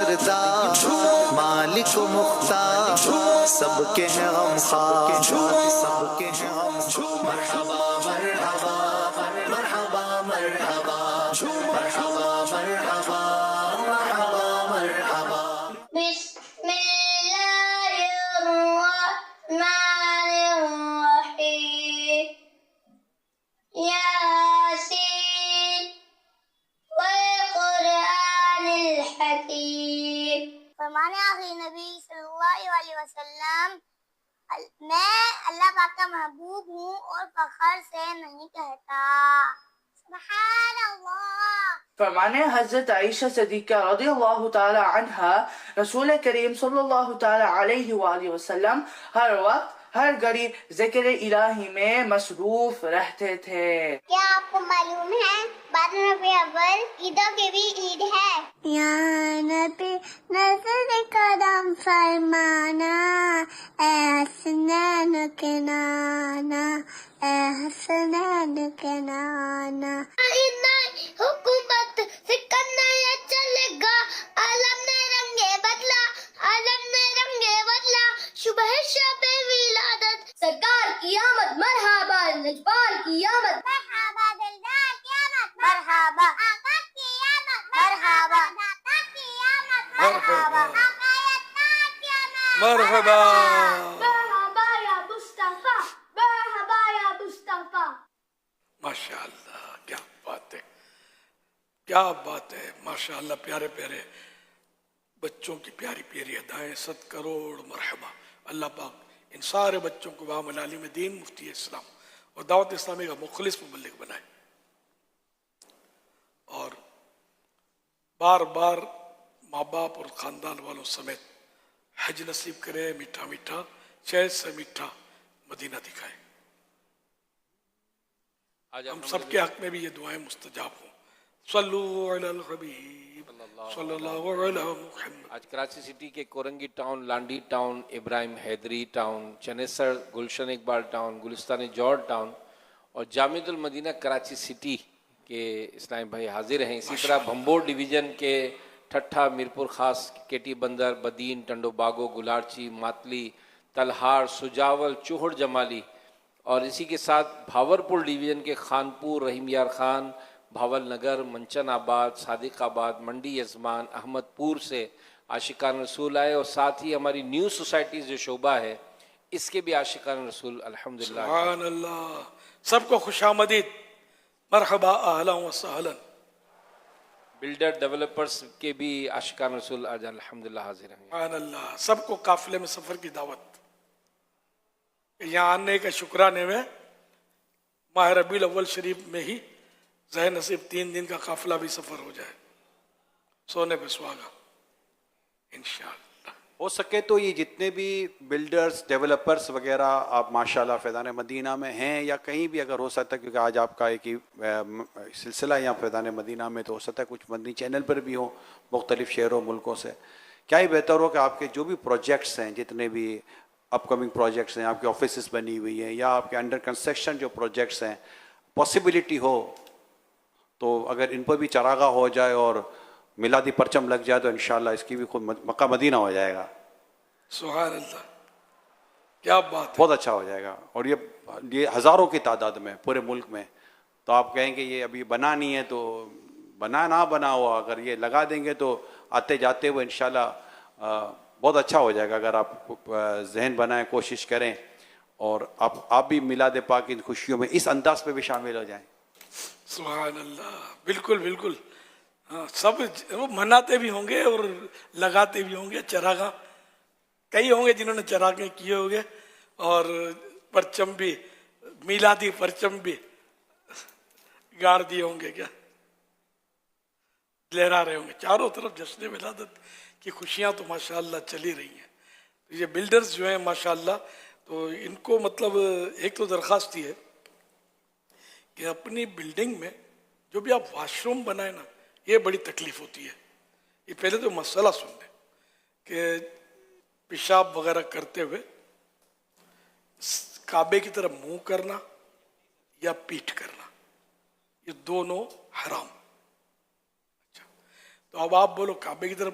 سردار مالک و مختار سب کے ہیں غمخوار سب کے ہیں غمخوار مرحبا مرحبا مرحبا مرحبا مرحبا مرحبا مرحبا مرحبا بسم اللہ الرحمن الرحیم یاسین والقرآن الحکیم۔ فرمان آخری نبی صلی اللہ علیہ وسلم، میں اللہ پاک کا محبوب ہوں اور فخر سے نہیں کہتا۔ سبحان اللہ۔ فرمانے حضرت عائشہ صدیقہ رضی اللہ تعالی عنہا، رسول کریم صلی اللہ تعالی علیہ وآلہ وسلم ہر وقت ہر گھڑی ذکر الہی میں مصروف رہتے تھے۔ کیا آپ کو معلوم ہے 12 ربیع اول عیدوں کی بھی عید ہے؟ یا نبی نظر کرم فرمانا، اے حسنین کے نانا، اے حسنین کے نانا۔ حکومت فکر نہیں چلے گا، عالم نے رنگے بدلا، عالم نے رنگے بدلا، شبہ شب ولادت سرکار کی آمد، مرحبا نجبار کی آمد، مرحبا دلدار کی آمد، مرحبا آقا کی آمد، مرحبا داتا کی آمد، مرحبا آقا یتار کی آمد، مرحبا مرحبا یا مصطفیٰ، مرحبا یا مصطفیٰ۔ ماشاء اللہ، کیا بات ہے، کیا بات ہے، ماشاء اللہ، پیارے پیارے بچوں کی پیاری پیاری ادائیں، 100 کروڑ مرحبا۔ اللہ پاک ان سارے بچوں کو امام العالم دین مفتی اسلام اور دعوت اسلامی کا مخلص مبلغ بنائے، اور بار بار ماں باپ اور خاندان والوں سمیت حج نصیب کرے، میٹھا میٹھا شہد سے میٹھا مدینہ دکھائے۔ ہم سب کے حق میں بھی یہ دعائیں مستجاب ہوں۔ صلو علی الحبیب صلی اللہ علیہ محمد۔ آج کراچی سٹی کے کورنگی ٹاؤن، لانڈی ٹاؤن، ابراہیم حیدری ٹاؤن، چنیسر، گلشن اقبال ٹاؤن، گلستان جوڑ ٹاؤن اور جامع المدینہ کراچی سٹی کے اسلام بھائی حاضر ہیں۔ اسی طرح بھمبور ڈویژن کے ٹھٹھا، میرپور خاص، کیٹی بندر، بدین، ٹنڈو باغو، گلارچی، ماتلی، تلہاڑ، سجاول، چوہڑ جمالی، اور اسی کے ساتھ بھاورپور ڈویژن کے خانپور، رحیم یار خان، بھاول نگر، منچن آباد، صادق آباد، منڈی یزمان، احمد پور سے عاشقان رسول آئے، اور ساتھ ہی ہماری نیو سوسائٹیز جو شعبہ ہے اس کے بھی عاشقان رسول الحمدللہ۔ سبحان اللہ، سب کو خوش آمدید، مرحبا، اہلا و سہلا۔ بلڈر ڈیولپرز کے بھی عاشقان رسول آج الحمدللہ حاضر ہیں۔ سبحان اللہ، سب کو قافلے میں سفر کی دعوت، یہاں آنے کا شکرانے میں ماہ ربیع الاول شریف میں ہی ذہن نصیب 3 دن کا قافلہ بھی سفر ہو جائے، سونے پہ سہاگا انشاءاللہ۔ ہو سکے تو یہ جتنے بھی بلڈرز، ڈیولپرز وغیرہ آپ ماشاءاللہ فیضان مدینہ میں ہیں یا کہیں بھی اگر ہو سکتا ہے، کیونکہ آج آپ کا ایک ہی سلسلہ یہاں فیضان مدینہ میں، تو ہو سکتا ہے کچھ مدنی چینل پر بھی ہوں مختلف شہروں ملکوں سے، کیا ہی بہتر ہو کہ آپ کے جو بھی پروجیکٹس ہیں، جتنے بھی اپ کمنگ پروجیکٹس ہیں، آپ کے آفیسز بنی ہوئی ہیں یا آپ کے انڈر کنسٹرکشن جو پروجیکٹس ہیں، پاسبلٹی ہو تو اگر ان پر بھی چراغاں ہو جائے اور میلادی پرچم لگ جائے تو انشاءاللہ اس کی بھی خود مکہ مدینہ ہو جائے گا۔ سبحان اللہ، کیا بات ہے، بہت اچھا ہو جائے گا، اور یہ ہزاروں کی تعداد میں پورے ملک میں۔ تو آپ کہیں کہ یہ ابھی بنا نہیں ہے تو بنا نہ بنا ہوا، اگر یہ لگا دیں گے تو آتے جاتے ہوئے انشاءاللہ بہت اچھا ہو جائے گا۔ اگر آپ ذہن بنائیں، کوشش کریں، اور آپ بھی میلاد پاک کی خوشیوں میں اس انداز پہ بھی شامل ہو جائیں۔ سبحان اللہ، بالکل بالکل، ہاں، سب وہ مناتے بھی ہوں گے اور لگاتے بھی ہوں گے چراغاں، کئی ہوں گے جنہوں نے چراغیں کیے ہوں گے، اور پرچم بھی، میلادی پرچم بھی گاڑ دیے ہوں گے، کیا لہرا رہے ہوں گے چاروں طرف۔ جشن ولادت کی خوشیاں تو ماشاءاللہ چلی رہی ہیں۔ یہ بلڈرز جو ہیں ماشاءاللہ، تو ان کو مطلب ایک تو درخواست یہ ہے کہ اپنی بلڈنگ میں جو بھی آپ واش روم بنائیں نا، یہ بڑی تکلیف ہوتی ہے۔ یہ پہلے تو مسئلہ سن لیں کہ پیشاب وغیرہ کرتے ہوئے کعبے کی طرف منہ کرنا یا پیٹھ کرنا، یہ دونوں حرام۔ اچھا، تو اب آپ بولو کعبے کی طرف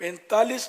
45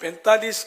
45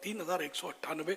3198,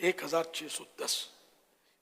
1610,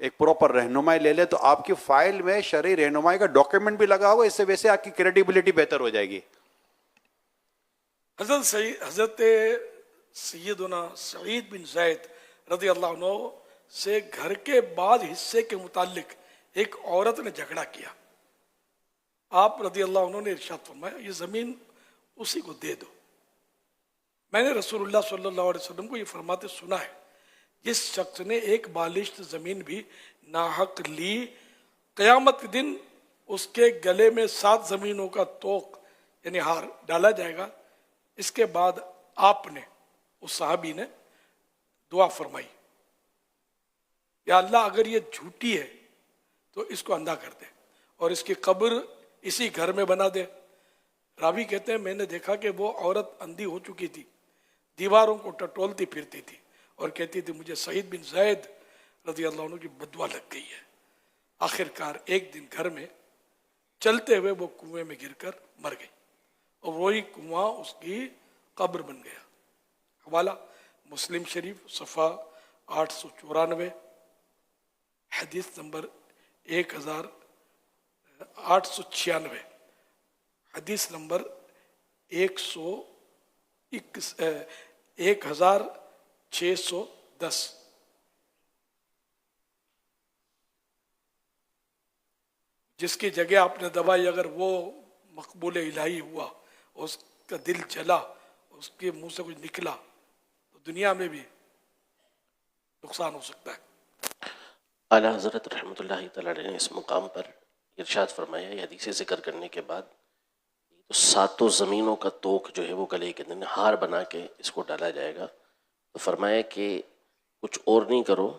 ایک پراپر رہنمائی لے لے تو آپ کی فائل میں شرعی رہنمائی کا ڈاکیومنٹ بھی لگا ہوگا, اس سے ویسے آپ کی کریڈیبلٹی بہتر ہو جائے گی. حضرت سیدنا سعید بن زید رضی اللہ عنہ سے گھر کے بعض حصے کے متعلق ایک عورت نے جھگڑا کیا. آپ رضی اللہ عنہ نے ارشاد فرمایا یہ زمین اسی کو دے دو. میں نے رسول اللہ صلی اللہ علیہ وسلم کو یہ فرماتے سنا ہے, جس شخص نے ایک بالشت زمین بھی ناحق لی, قیامت کے دن اس کے گلے میں 7 زمینوں کا توق یعنی ہار ڈالا جائے گا. اس کے بعد آپ نے, اس صحابی نے دعا فرمائی, یا اللہ اگر یہ جھوٹی ہے تو اس کو اندھا کر دے اور اس کی قبر اسی گھر میں بنا دے. راوی کہتے ہیں میں نے دیکھا کہ وہ عورت اندھی ہو چکی تھی, دیواروں کو ٹٹولتی پھرتی تھی اور کہتی تھی مجھے سعید بن زید رضی اللہ عنہ کی بدوا لگ گئی ہے. آخر کار ایک دن گھر میں چلتے ہوئے وہ کنویں میں گر کر مر گئی اور وہی کنواں اس کی قبر بن گیا. حوالہ مسلم شریف صفحہ 894, حدیث نمبر 1896, حدیث نمبر 1610. جس کی جگہ آپ نے دبائی اگر وہ مقبول الہی ہوا, اس کا دل جلا, اس کے منہ سے کچھ نکلا تو دنیا میں بھی نقصان ہو سکتا ہے. اعلیٰ حضرت رحمۃ اللہ تعالیٰ نے اس مقام پر ارشاد فرمایا, یہ حدیث ذکر کرنے کے بعد تو 7 زمینوں کا توق جو ہے وہ گلے کے اندر ہار بنا کے اس کو ڈالا جائے گا. تو فرمایا کہ کچھ اور نہیں کرو,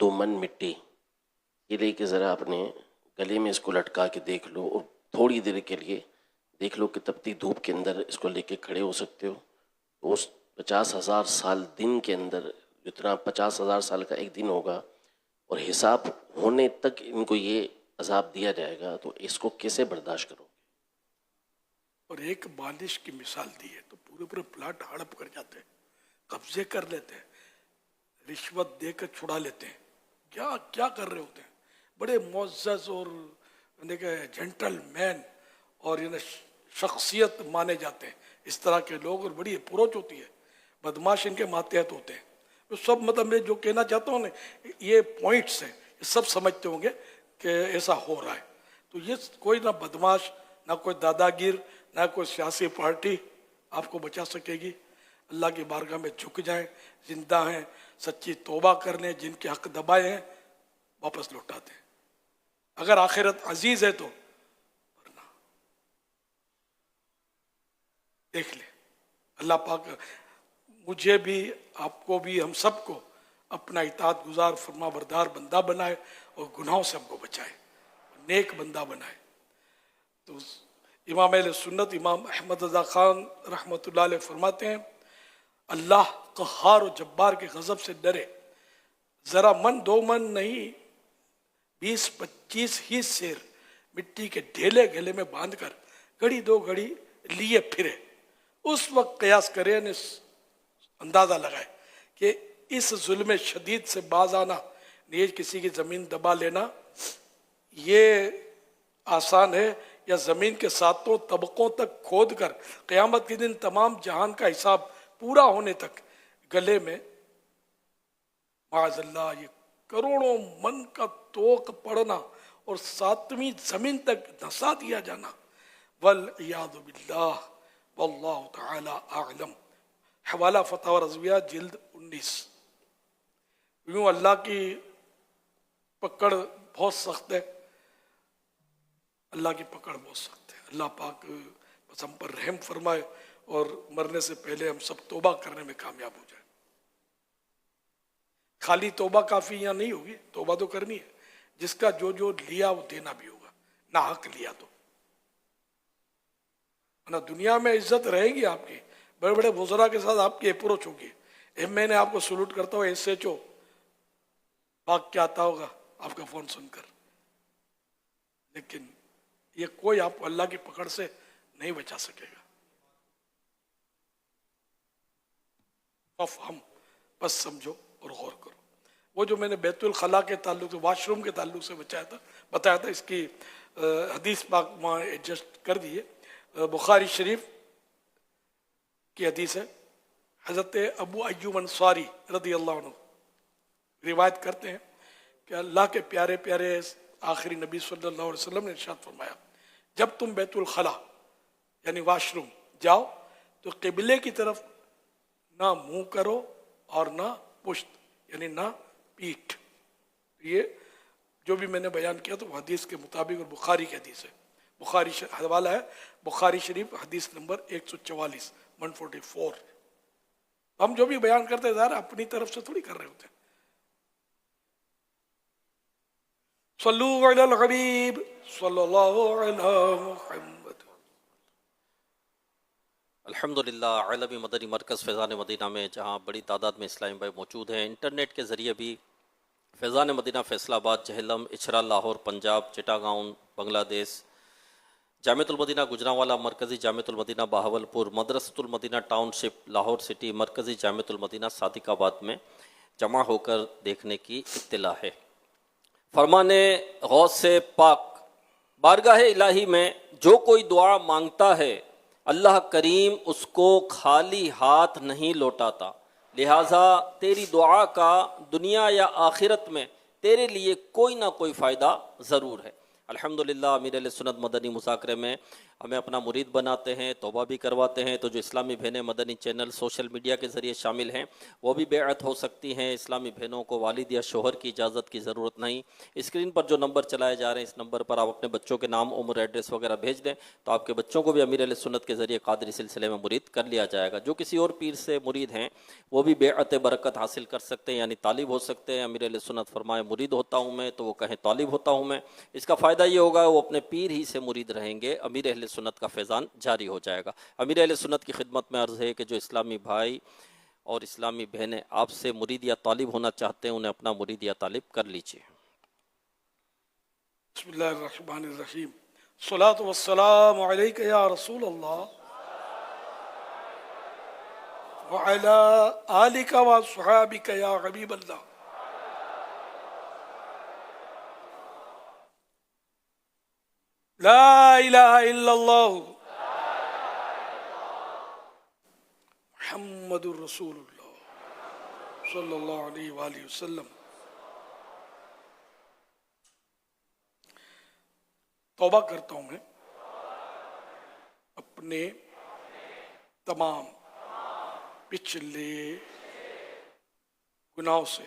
2 من مٹی یہ لے کے ذرا اپنے گلے میں اس کو لٹکا کے دیکھ لو اور تھوڑی دیر کے لیے دیکھ لو کہ تپتی دھوپ کے اندر اس کو لے کے کھڑے ہو سکتے ہو. تو اس 50,000 سال دن کے اندر جتنا 50,000 سال کا ایک دن ہوگا اور حساب ہونے تک ان کو یہ عذاب دیا جائے گا, تو اس کو کیسے برداشت کرو گے؟ اور ایک بالش کی مثال دی ہے تو پورے پلاٹ ہڑپ کر جاتے ہیں, قبضے کر لیتے ہیں, رشوت دے کر چھڑا لیتے ہیں. کیا کر رہے ہوتے ہیں, بڑے معزز اور جنٹل مین اور شخصیت مانے جاتے ہیں اس طرح کے لوگ, اور بڑی اپروچ ہوتی ہے. بدماش ان کے ماتحت ہوتے ہیں. سب مطلب میں جو کہنا چاہتا ہوں نا, یہ پوائنٹس ہیں, یہ سب سمجھتے ہوں گے کہ ایسا ہو رہا ہے. تو یہ کوئی نہ بدماش, نہ کوئی دادا گیر, نہ کوئی سیاسی پارٹی آپ کو بچا سکے گی. اللہ کی بارگاہ میں جھک جائیں, زندہ ہیں, سچی توبہ کر لیں, جن کے حق دبائے ہیں واپس لوٹاتے ہیں. اگر آخرت عزیز ہے تو, ورنہ دیکھ لیں. اللہ پاک مجھے بھی, آپ کو بھی, ہم سب کو اپنا اطاعت گزار فرما بردار بندہ بنائے اور گناہوں سے ہم کو بچائے, نیک بندہ بنائے. تو امام اہل سنت امام احمد رضا خان رحمۃ اللہ علیہ فرماتے ہیں اللہ قہار و جبار کے غضب سے ڈرے, ذرا 2 من نہیں 20-25 ہی سیر مٹی کے ڈھیلے گلے میں باندھ کر گھڑی 2 گھڑی لیے پھرے. اس وقت قیاس کرے, اندازہ لگائے کہ اس ظلم شدید سے باز آنا, نیز کسی کی زمین دبا لینا, یہ آسان ہے یا زمین کے 7 طبقوں تک کھود کر قیامت کے دن تمام جہان کا حساب پورا ہونے تک گلے میں معاذ اللہ یہ کروڑوں من کا توق پڑنا اور 7ویں زمین تک دھسا دیا جانا. والعیاذ باللہ واللہ تعالی اعلم. حوالہ فتاوی رضویہ جلد 19. یوں اللہ کی پکڑ بہت سخت ہے, اللہ کی پکڑ بہت سخت ہے. اللہ پاک بس ہم پر رحم فرمائے اور مرنے سے پہلے ہم سب توبہ کرنے میں کامیاب ہو جائیں. خالی توبہ کافی یہاں نہیں ہوگی, توبہ تو کرنی ہے. جس کا جو لیا وہ دینا بھی ہوگا, نہ حق لیا تو. دنیا میں عزت رہے گی آپ کی, بڑے بڑے وزراء کے ساتھ آپ کی اپروچ ہوگی. میں نے آپ کو سلوٹ کرتا ہوں SHO بھاگ کے آتا ہوگا آپ کا فون سن کر, لیکن یہ کوئی آپ کو اللہ کی پکڑ سے نہیں بچا سکے گا. ففہم, بس سمجھو اور غور کرو. وہ جو میں نے بیت الخلا کے تعلق سے واش روم کے تعلق سے بتایا تھا اس کی حدیث پاک وہاں ایڈجسٹ کر دیے. بخاری شریف کی حدیث ہے. حضرت ابو ایوب انصاری رضی اللہ عنہ روایت کرتے ہیں کہ اللہ کے پیارے پیارے آخری نبی صلی اللہ علیہ وسلم نے ارشاد فرمایا جب تم بیت الخلا یعنی واش روم جاؤ تو قبلے کی طرف نہ منہ کرو اور نہ پشت یعنی نہ پیٹھ. یہ جو بھی میں نے بیان کیا تو وہ حدیث کے مطابق اور بخاری کی حدیث ہے. بخاری حوالہ ہے بخاری شریف حدیث نمبر 144 144. ہم جو بھی بیان کرتے ہیں ظاہر اپنی طرف سے تھوڑی کر رہے ہوتے ہیں. صلو علی الحبیب صلی اللہ علی محمد. الحمدللہ عالمی مدنی مرکز فیضان مدینہ میں جہاں بڑی تعداد میں اسلامی بھائی موجود ہیں، انٹرنیٹ کے ذریعے بھی فیضان مدینہ فیصل آباد، جہلم، اچھرا، لاہور پنجاب، چٹاگاؤں بنگلہ دیش، جامعۃ المدینہ گجرانوالا، مرکزی جامعۃ المدینہ بہاولپور، مدرسۃ المدینہ ٹاؤن شپ لاہور سٹی، مرکزی جامعۃ المدینہ صادق آباد میں جمع ہو کر دیکھنے کی اطلاع ہے. فرمان غوث سے پاک بارگاہ الہی میں جو کوئی دعا مانگتا ہے اللہ کریم اس کو خالی ہاتھ نہیں لوٹاتا، لہٰذا تیری دعا کا دنیا یا آخرت میں تیرے لیے کوئی نہ کوئی فائدہ ضرور ہے. الحمدللہ امیر اہل سنت مدنی مذاکرے میں ہمیں اپنا مرید بناتے ہیں، توبہ بھی کرواتے ہیں. تو جو اسلامی بہنیں مدنی چینل سوشل میڈیا کے ذریعے شامل ہیں وہ بھی بیعت ہو سکتی ہیں. اسلامی بہنوں کو والد یا شوہر کی اجازت کی ضرورت نہیں. اسکرین پر جو نمبر چلائے جا رہے ہیں اس نمبر پر آپ اپنے بچوں کے نام، عمر، ایڈریس وغیرہ بھیج دیں تو آپ کے بچوں کو بھی امیر اہل سنت کے ذریعے قادری سلسلے میں مرید کر لیا جائے گا. جو کسی اور پیر سے مرید ہیں وہ بھی بیعت برکت حاصل کر سکتے ہیں، یعنی طالب ہو سکتے ہیں. امیر اہل سنت فرمائے مرید ہوتا ہوں میں تو وہ کہیں طالب ہوتا ہوں میں. اس کا فائدہ یہ ہوگا وہ اپنے پیر ہی سے مرید رہیں گے، امیر اہل سنت کا فیضان جاری ہو جائے گا. امیر اہل سنت کی خدمت میں عرض ہے کہ جو اسلامی بھائی اور اسلامی بہنیں آپ سے مرید یا طالب ہونا چاہتے ہیں انہیں اپنا مرید یا طالب کر لیجیے. بسم اللہ الرحمن الرحیم. الصلاۃ والسلام علیک یا رسول اللہ وعلی آلک وصحابک یا حبیب اللہ. لا الہ الا اللہ محمد الرسول اللہ صلی اللہ علیہ وآلہ وسلم. توبہ کرتا ہوں میں اپنے تمام پچھلے گناہوں سے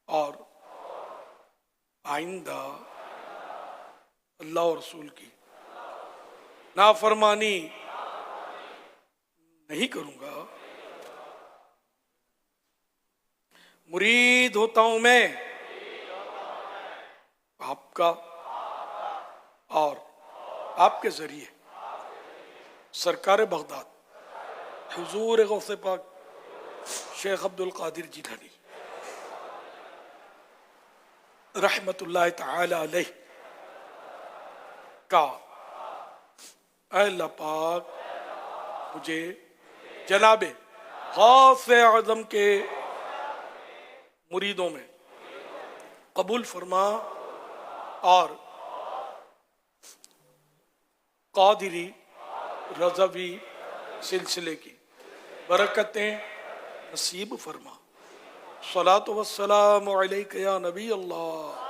اور آئندہ اللہ اور رسول کی نافرمانی نہیں کروں گا. مرید ہوتا ہوں میں آپ کا اور آپ کے ذریعے سرکار بغداد حضور غوث پاک شیخ عبد القادر جیلانی رحمت اللہ تعالی علیہ کا اے اللہ پاک مجھے جناب غوث اعظم کے مریدوں میں قبول فرما اور قادری رضوی سلسلے کی برکتیں نصیب فرما. صلاۃ والسلام علیک یا نبی اللہ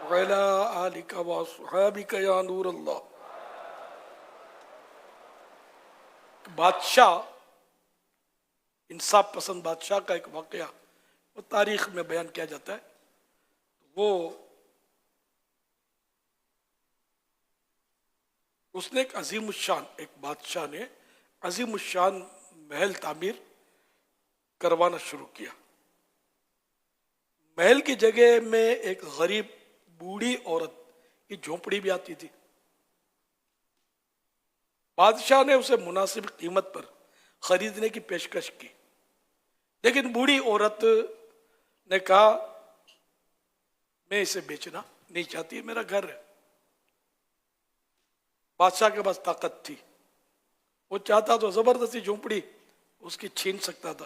وعلی آلک وصحابک یا نور اللہ. بادشاہ انصاف پسند بادشاہ کا ایک واقعہ وہ تاریخ میں بیان کیا جاتا ہے. وہ اس نے ایک عظیم الشان ایک بادشاہ نے عظیم الشان محل تعمیر کروانا شروع کیا. محل کی جگہ میں ایک غریب بوڑھی عورت کی جھونپڑی بھی آتی تھی. بادشاہ نے اسے مناسب قیمت پر خریدنے کی پیشکش کی لیکن بوڑھی عورت نے کہا میں اسے بیچنا نہیں چاہتی، میرا گھر ہے. بادشاہ کے پاس طاقت تھی، وہ چاہتا تو زبردستی جھونپڑی اس کی چھین سکتا تھا،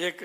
1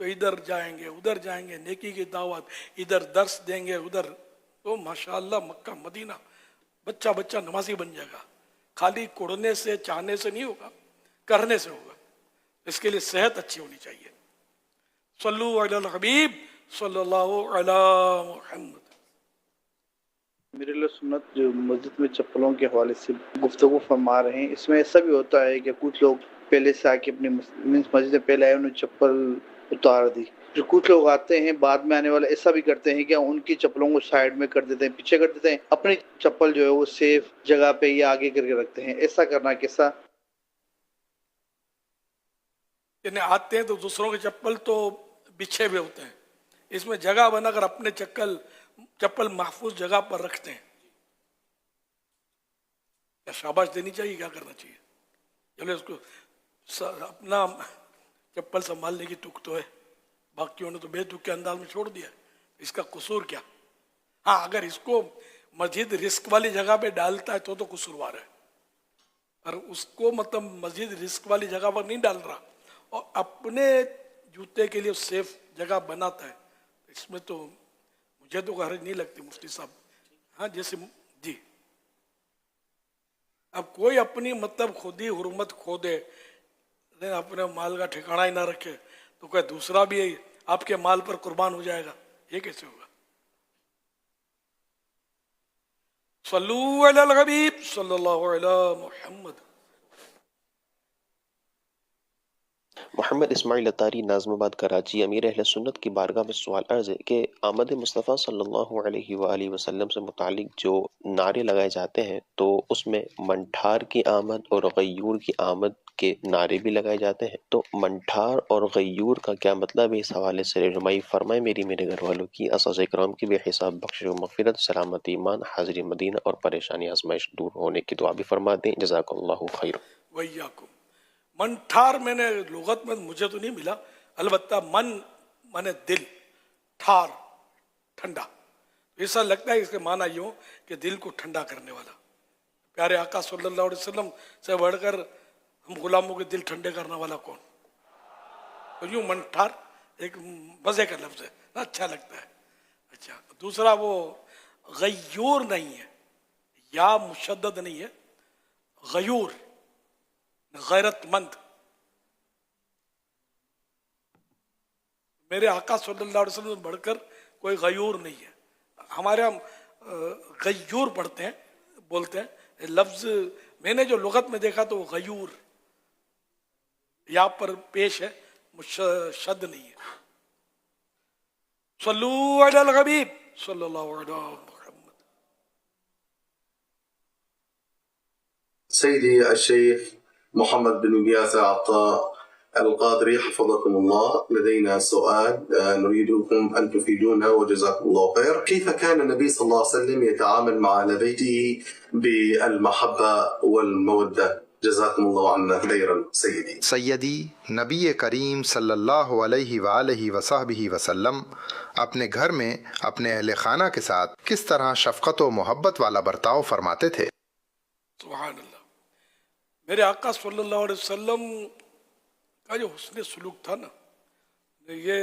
تو ادھر جائیں گے ادھر جائیں گے, نیکی کی دعوت, ادھر درس دیں گے ادھر, تو ماشاءاللہ مکہ مدینہ بچہ بچہ نمازی بن جائے گا. خالی کوڑنے سے چاہنے سے نہیں ہوگا, کرنے سے ہوگا. اس کے لیے صحت اچھی ہونی چاہیے. صلو علی الحبیب صلی اللہ علی محمد. میرے لیے سنت جو مسجد میں چپلوں کے حوالے سے گفتگو فرما رہے ہیں, اس میں ایسا بھی ہوتا ہے کہ کچھ لوگ پہلے سے آ کے اپنی مسجد میں پہلے آئے انہوں نے چپل اتار دی, پھر کچھ لوگ آتے ہیں بعد میں آنے والے ایسا بھی کرتے ہیں کہ ان کی چپلوں کو سائڈ میں کر دیتے ہیں, پیچھے کر دیتے ہیں, اپنی چپل جو ہے وہ سیف جگہ پہ یا آگے کر کے رکھتے ہیں. ایسا کرنا کیسا؟ یعنی آتے ہیں تو دوسروں کے چپل تو بچھے ہوئے ہوتے ہیں, اس میں جگہ بنا کر اپنے چپل محفوظ جگہ پر رکھتے ہیں. کیا شاباش دینی چاہیے, کیا کرنا چاہیے؟ چلو اس کو اپنا چپل سنبھالنے کی تک تو ہے, باقیوں نے تو بے تک کے انداز میں چھوڑ دیا, اس کا قصور کیا؟ ہاں اگر اس کو مسجد رزق والی جگہ پہ ڈالتا ہے تو قصوروار ہے, اور اس کو مطلب مسجد رزق والی جگہ پر نہیں ڈال رہا اور اپنے جوتے کے لیے سیف جگہ بناتا ہے, اس میں تو مجھے تو حرج نہیں لگتی مفتی صاحب. ہاں جیسے جی, اب کوئی اپنی مطلب خود ہی حرمت کھو دے, اپنے مال کا ٹھکانہ ہی نہ رکھے, تو کوئی دوسرا بھی آپ کے مال پر قربان ہو جائے گا, یہ کیسے ہوگا؟ صلو علی الحبیب صلی اللہ علی محمد. محمد اسماعیل اتاری ناظم آباد کراچی. امیر اہل سنت کی بارگاہ میں سوال عرض ہے کہ آمد مصطفیٰ صلی اللہ علیہ وآلہ وسلم سے متعلق جو نعرے لگائے جاتے ہیں تو اس میں منٹھار کی آمد اور غیور کی آمد کے نعرے بھی لگائے جاتے ہیں, تو منٹھار اور غیور کا کیا مطلب ہے؟ اس حوالے سے رہنمائی فرمائے. میری میرے گھر والوں کی اساتذہ کرام کی بے حساب بخش و مغفرت, سلامت ایمان, حاضری مدینہ اور پریشانی آزمائش دور ہونے کی دعا بھی فرما دیں. جزاک اللہ خیر. ویاکم. منٹھار میں نے لغت میں مجھے تو نہیں ملا, البتہ من مانے دل, ٹھار ٹھنڈا, ایسا لگتا ہے اس کے معنی یوں کہ دل کو ٹھنڈا کرنے والا. پیارے آقا صلی اللہ علیہ وسلم سے بڑھ کر ہم غلاموں کے دل ٹھنڈے کرنے والا کون؟ تو یوں منٹھار ایک مزے کا لفظ ہے, اچھا لگتا ہے. اچھا, دوسرا وہ غیور نہیں ہے, یا مشدد نہیں ہے, غیور غیرت مند. میرے آقا صلی اللہ علیہ وسلم سے بڑھ کر کوئی غیور نہیں ہے. ہمارے ہم غیور پڑھتے ہیں, بولتے ہیں لفظ, میں نے جو لغت میں دیکھا تو غیور یہاں پر پیش ہے, مشد نہیں ہے. صلو علی الحبیب صلی اللہ علیہ محمد. سيدي الشيخ محمد بن إلياس عطاء القادري حفظكم الله, لدينا سؤال نريدكم أن تفيدونا وجزاكم الله خير. كيف كان النبي صلى الله عليه وسلم يتعامل مع أهل بيته بالمحبة والمودة؟ جزاكم الله عنا خيرا سيدي. سیدی نبی کریم صلی اللہ علیہ وآلہ وصحبہ وسلم اپنے گھر میں اپنے اہل خانہ کے ساتھ کس طرح شفقت و محبت والا برتاؤ فرماتے تھے؟ سبحان اللہ. میرے آقا صلی اللہ علیہ وسلم کا جو حسن سلوک تھا نا, یہ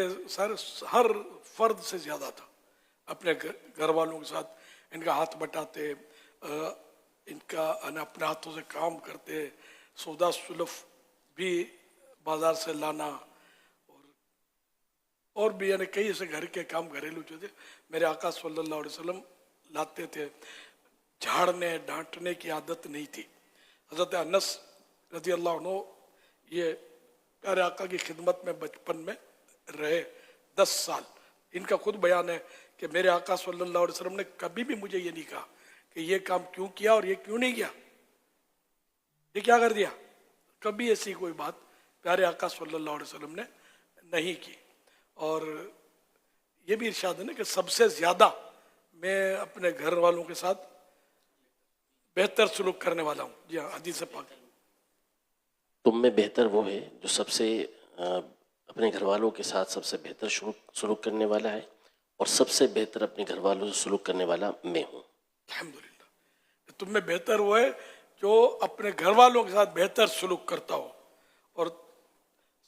ہر فرد سے زیادہ تھا. اپنے گھر والوں کے ساتھ ان کا ہاتھ بٹاتے, ان کا اپنے ہاتھوں سے کام کرتے, سودا سلف بھی بازار سے لانا, اور بھی یعنی کئی ایسے گھر کے کام گھریلو جو تھے میرے آقا صلی اللہ علیہ وسلم لاتے تھے. جھاڑنے ڈانٹنے کی عادت نہیں تھی. حضرت انس رضی اللہ عنہ یہ پیارے آقا کی خدمت میں بچپن میں رہے 10 سال. ان کا خود بیان ہے کہ میرے آقا صلی اللہ علیہ وسلم نے کبھی بھی مجھے یہ نہیں کہا کہ یہ کام کیوں کیا اور یہ کیوں نہیں کیا, یہ کیا کر دیا. کبھی ایسی کوئی بات پیارے آقا صلی اللہ علیہ وسلم نے نہیں کی. اور یہ بھی ارشاد ہے نا کہ سب سے زیادہ میں اپنے گھر والوں کے ساتھ بہتر سلوک کرنے والا ہوں. جی ہاں, حدیث پاک. تم میں بہتر وہ ہے جو سب سے اپنے گھر والوں کے ساتھ سب سے بہتر سلوک کرنے والا ہے, اور سب سے بہتر اپنے گھر والوں سے سلوک کرنے والا میں ہوں. الحمدللہ. تم میں بہتر وہ ہے جو اپنے گھر والوں کے ساتھ بہتر سلوک کرتا ہو اور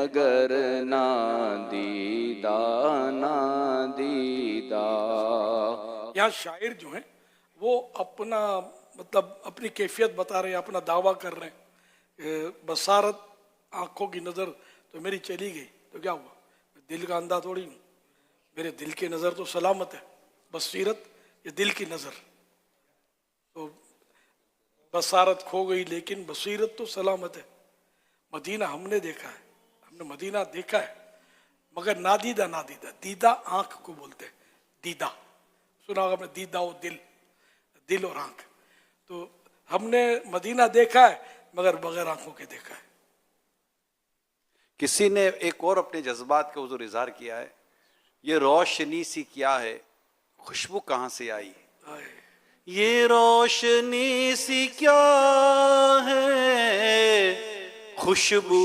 مگر نادیدہ نادیدہ. یہاں شاعر جو ہیں وہ اپنا مطلب اپنی کیفیت بتا رہے ہیں, اپنا دعویٰ کر رہے ہیں. بصارت آنکھوں کی نظر تو میری چلی گئی تو کیا ہوا, میں دل کا اندھا تھوڑی ہوں, میرے دل کی نظر تو سلامت ہے. بصیرت یہ دل کی نظر, تو بصارت کھو گئی لیکن بصیرت تو سلامت ہے. مدینہ ہم نے دیکھا ہے, ہم نے مدینہ دیکھا ہے, مگر نادیدہ نادیدہ, دیدہ آنکھ کو بولتے ہیں, دیدہ سنا ہوگا آپ نے, دیدہ و دل, دل اور آنکھ. تو ہم نے مدینہ دیکھا ہے مگر بغیر آنکھوں کے دیکھا ہے. کسی نے ایک اور اپنے جذبات کا حضور اظہار کیا ہے, یہ روشنی سی کیا ہے, خوشبو کہاں سے آئی. یہ روشنی سی کیا ہے, خوشبو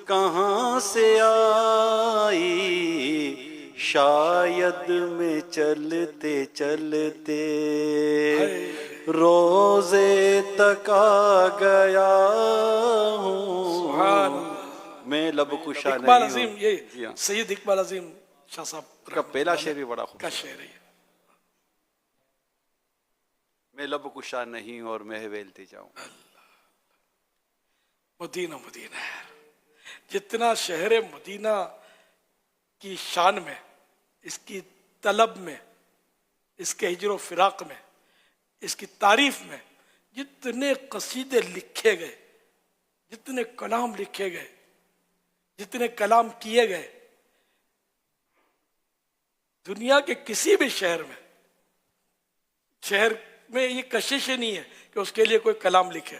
کہاں سے آئی, شاید میں چلتے چلتے روزے تک آ گیا ہوں. میں لب کشا نہیں ہوں. اقبال عظیم, یہ سید اقبال عظیم شاہ صاحب کا پہلا شعر بھی بڑا کا خوبصورت شعر ہے. میں لب کشا نہیں اور میں ویلتے جاؤں. مدینہ مدینہ ہے. جتنا شہر مدینہ کی شان میں, اس کی طلب میں, اس کے ہجر و فراق میں, اس کی تعریف میں جتنے قصیدے لکھے گئے, جتنے کلام لکھے گئے, جتنے کلام کیے گئے, دنیا کے کسی بھی شہر میں یہ کشش ہی نہیں ہے کہ اس کے لیے کوئی کلام لکھے.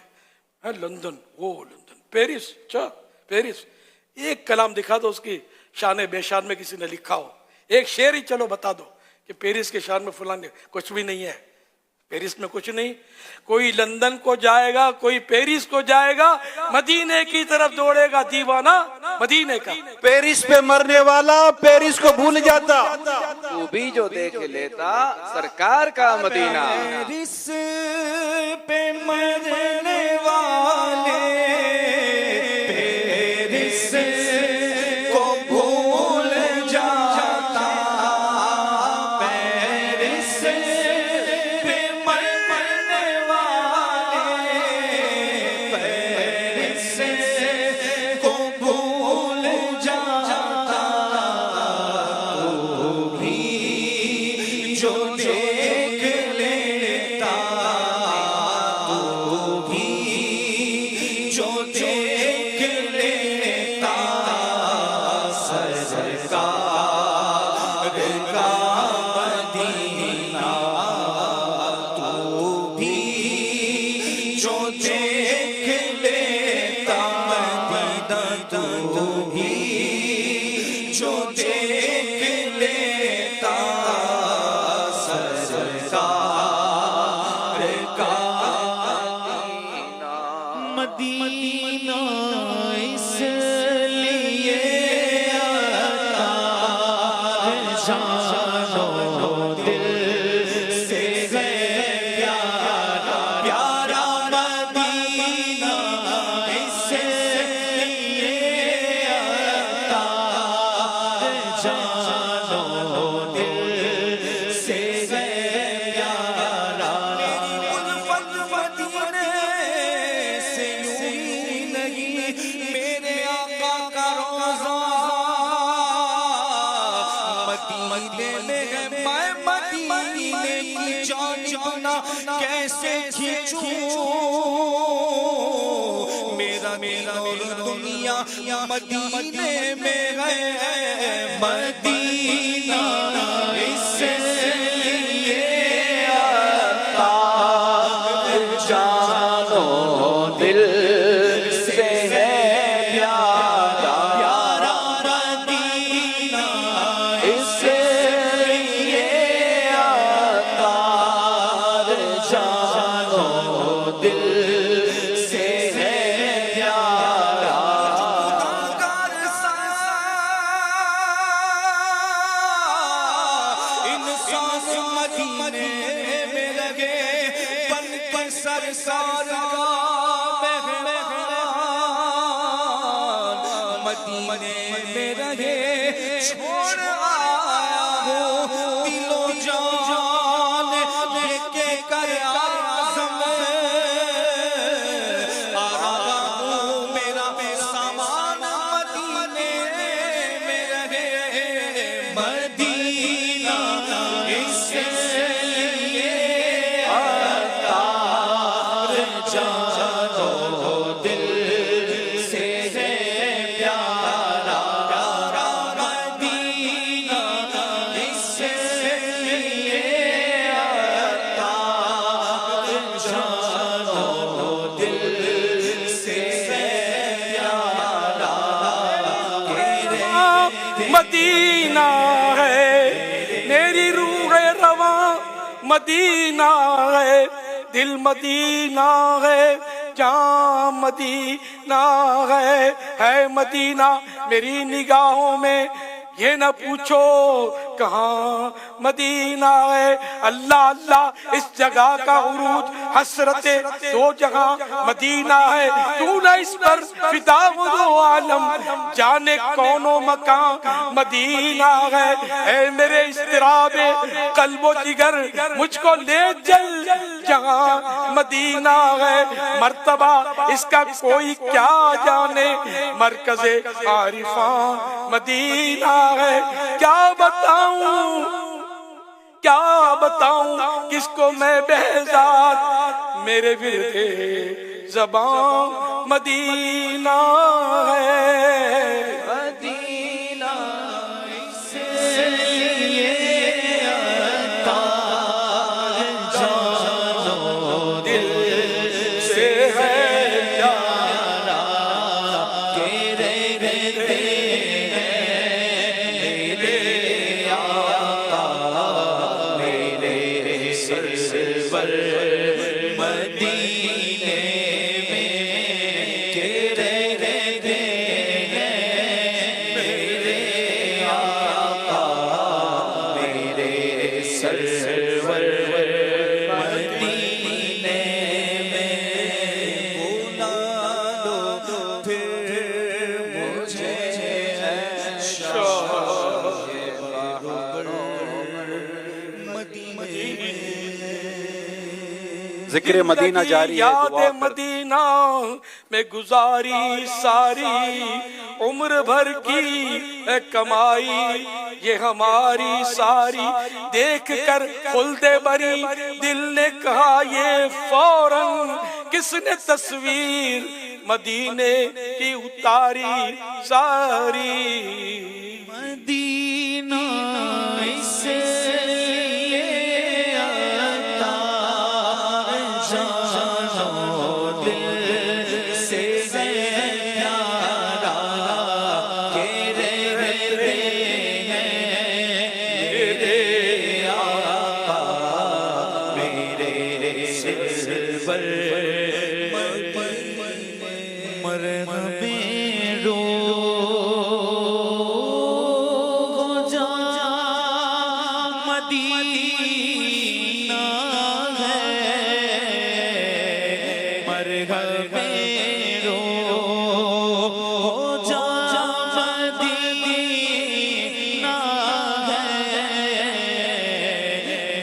لندن, وہ لندن, پیرس, پیرس, ایک کلام دکھا دو اس کی شان بے شان میں کسی نے لکھا ہو, ایک شعر ہی چلو بتا دو کہ پیرس کے شان میں فلان, کچھ بھی نہیں ہے. پیرس میں کچھ نہیں. کوئی لندن کو جائے گا, کوئی پیرس کو جائے گا, مدینے کی طرف دوڑے گا دیوانہ مدینے کا. پیرس پہ مرنے والا پیرس کو بھول جاتا, تو بھی جو دیکھ لیتا سرکار کا مدینہ. پیرس پہ مرنے والے پیرس کو بھول جاتا, پیرس پہ مرنے والے پیرس کو بھول جاتا. تو بھی جو دیکھ لیتا, تو بھی جو دیکھ لیتا سرکار کا مدینہ, تو بھی جو دیکھ لیتا مدینہ, تو بھی جو دیکھ لیتا سرکار کا مدینہ. اس لیے جانو دل سے ہے پیارا, پیارا مدینہ. اس لیے جانو دل سے ہے پیارا. الفت مدینے سے یوں ہی نہیں, میرے آقا کا روزہ مدینے میں ہے. میں مدینے کی جانب کیسے کھینچوں, میرا دنیا مدینے میں ہے. مدینہ اس لیے آتا, جانو دل سے ہے پیارا, پیارا مدینہ اس لیے آتا, جانو دل سے ہے پیارا. انسان مدینے میں لگے بن کر سرکار کا مہمان, مدینے میں رہے چھوڑ آیا ہوں دل و جان لے کے کر عزم آ رہا ہوں میرا سامان مدینے میں رہے مدینہ اس لیے عطار جانو دل سے ہے پیارا پیارا مدینہ اس لیے عطار جانو دل سے ہے پیارا مدینہ ہے میری روح رواں مدینہ ہے دل مدینہ ہے جہاں مدینہ ہے مدینہ میری نگاہوں میں یہ نہ پوچھو کہاں مدینہ ہے اللہ اللہ اس جگہ کا عروج حسرت دو جگہ مدینہ ہے تو نہ اس پر فدا ہو دو عالم جانے کون و مکان مدینہ ہے اے میرے اضطراب قلب و جگر مجھ کو لے چل جہاں مدینہ ہے مرتبہ اس کا کوئی کیا جانے مرکز عارفان مدینہ ہے کیا بتاؤں کس کو میں بہزاد میرے ورد زبان مدینہ ہے مدینہ اس لیے عطار جانو دل سے ہے پیارا کہ رہتے مدینے میں کہ رہتے ہیں میرے آقا میرے سرور مدینے میں بلا دو پھر مجھے ذکر مدینہ جاری ہے یاد مدینہ میں گزاری ساری عمر بھر کی کمائی یہ ہماری ساری دیکھ کر خلد بری دل نے کہا یہ فوراً کس نے تصویر مدینے کی اتاری ساری مدینہ اس لیے عطار جانو دل سے ہے پیارا کہ رہتے ہیں میرے آقا میرے سرور مرحبا رو جا مدینہ ہے مرحبا رو جا مدینہ ہے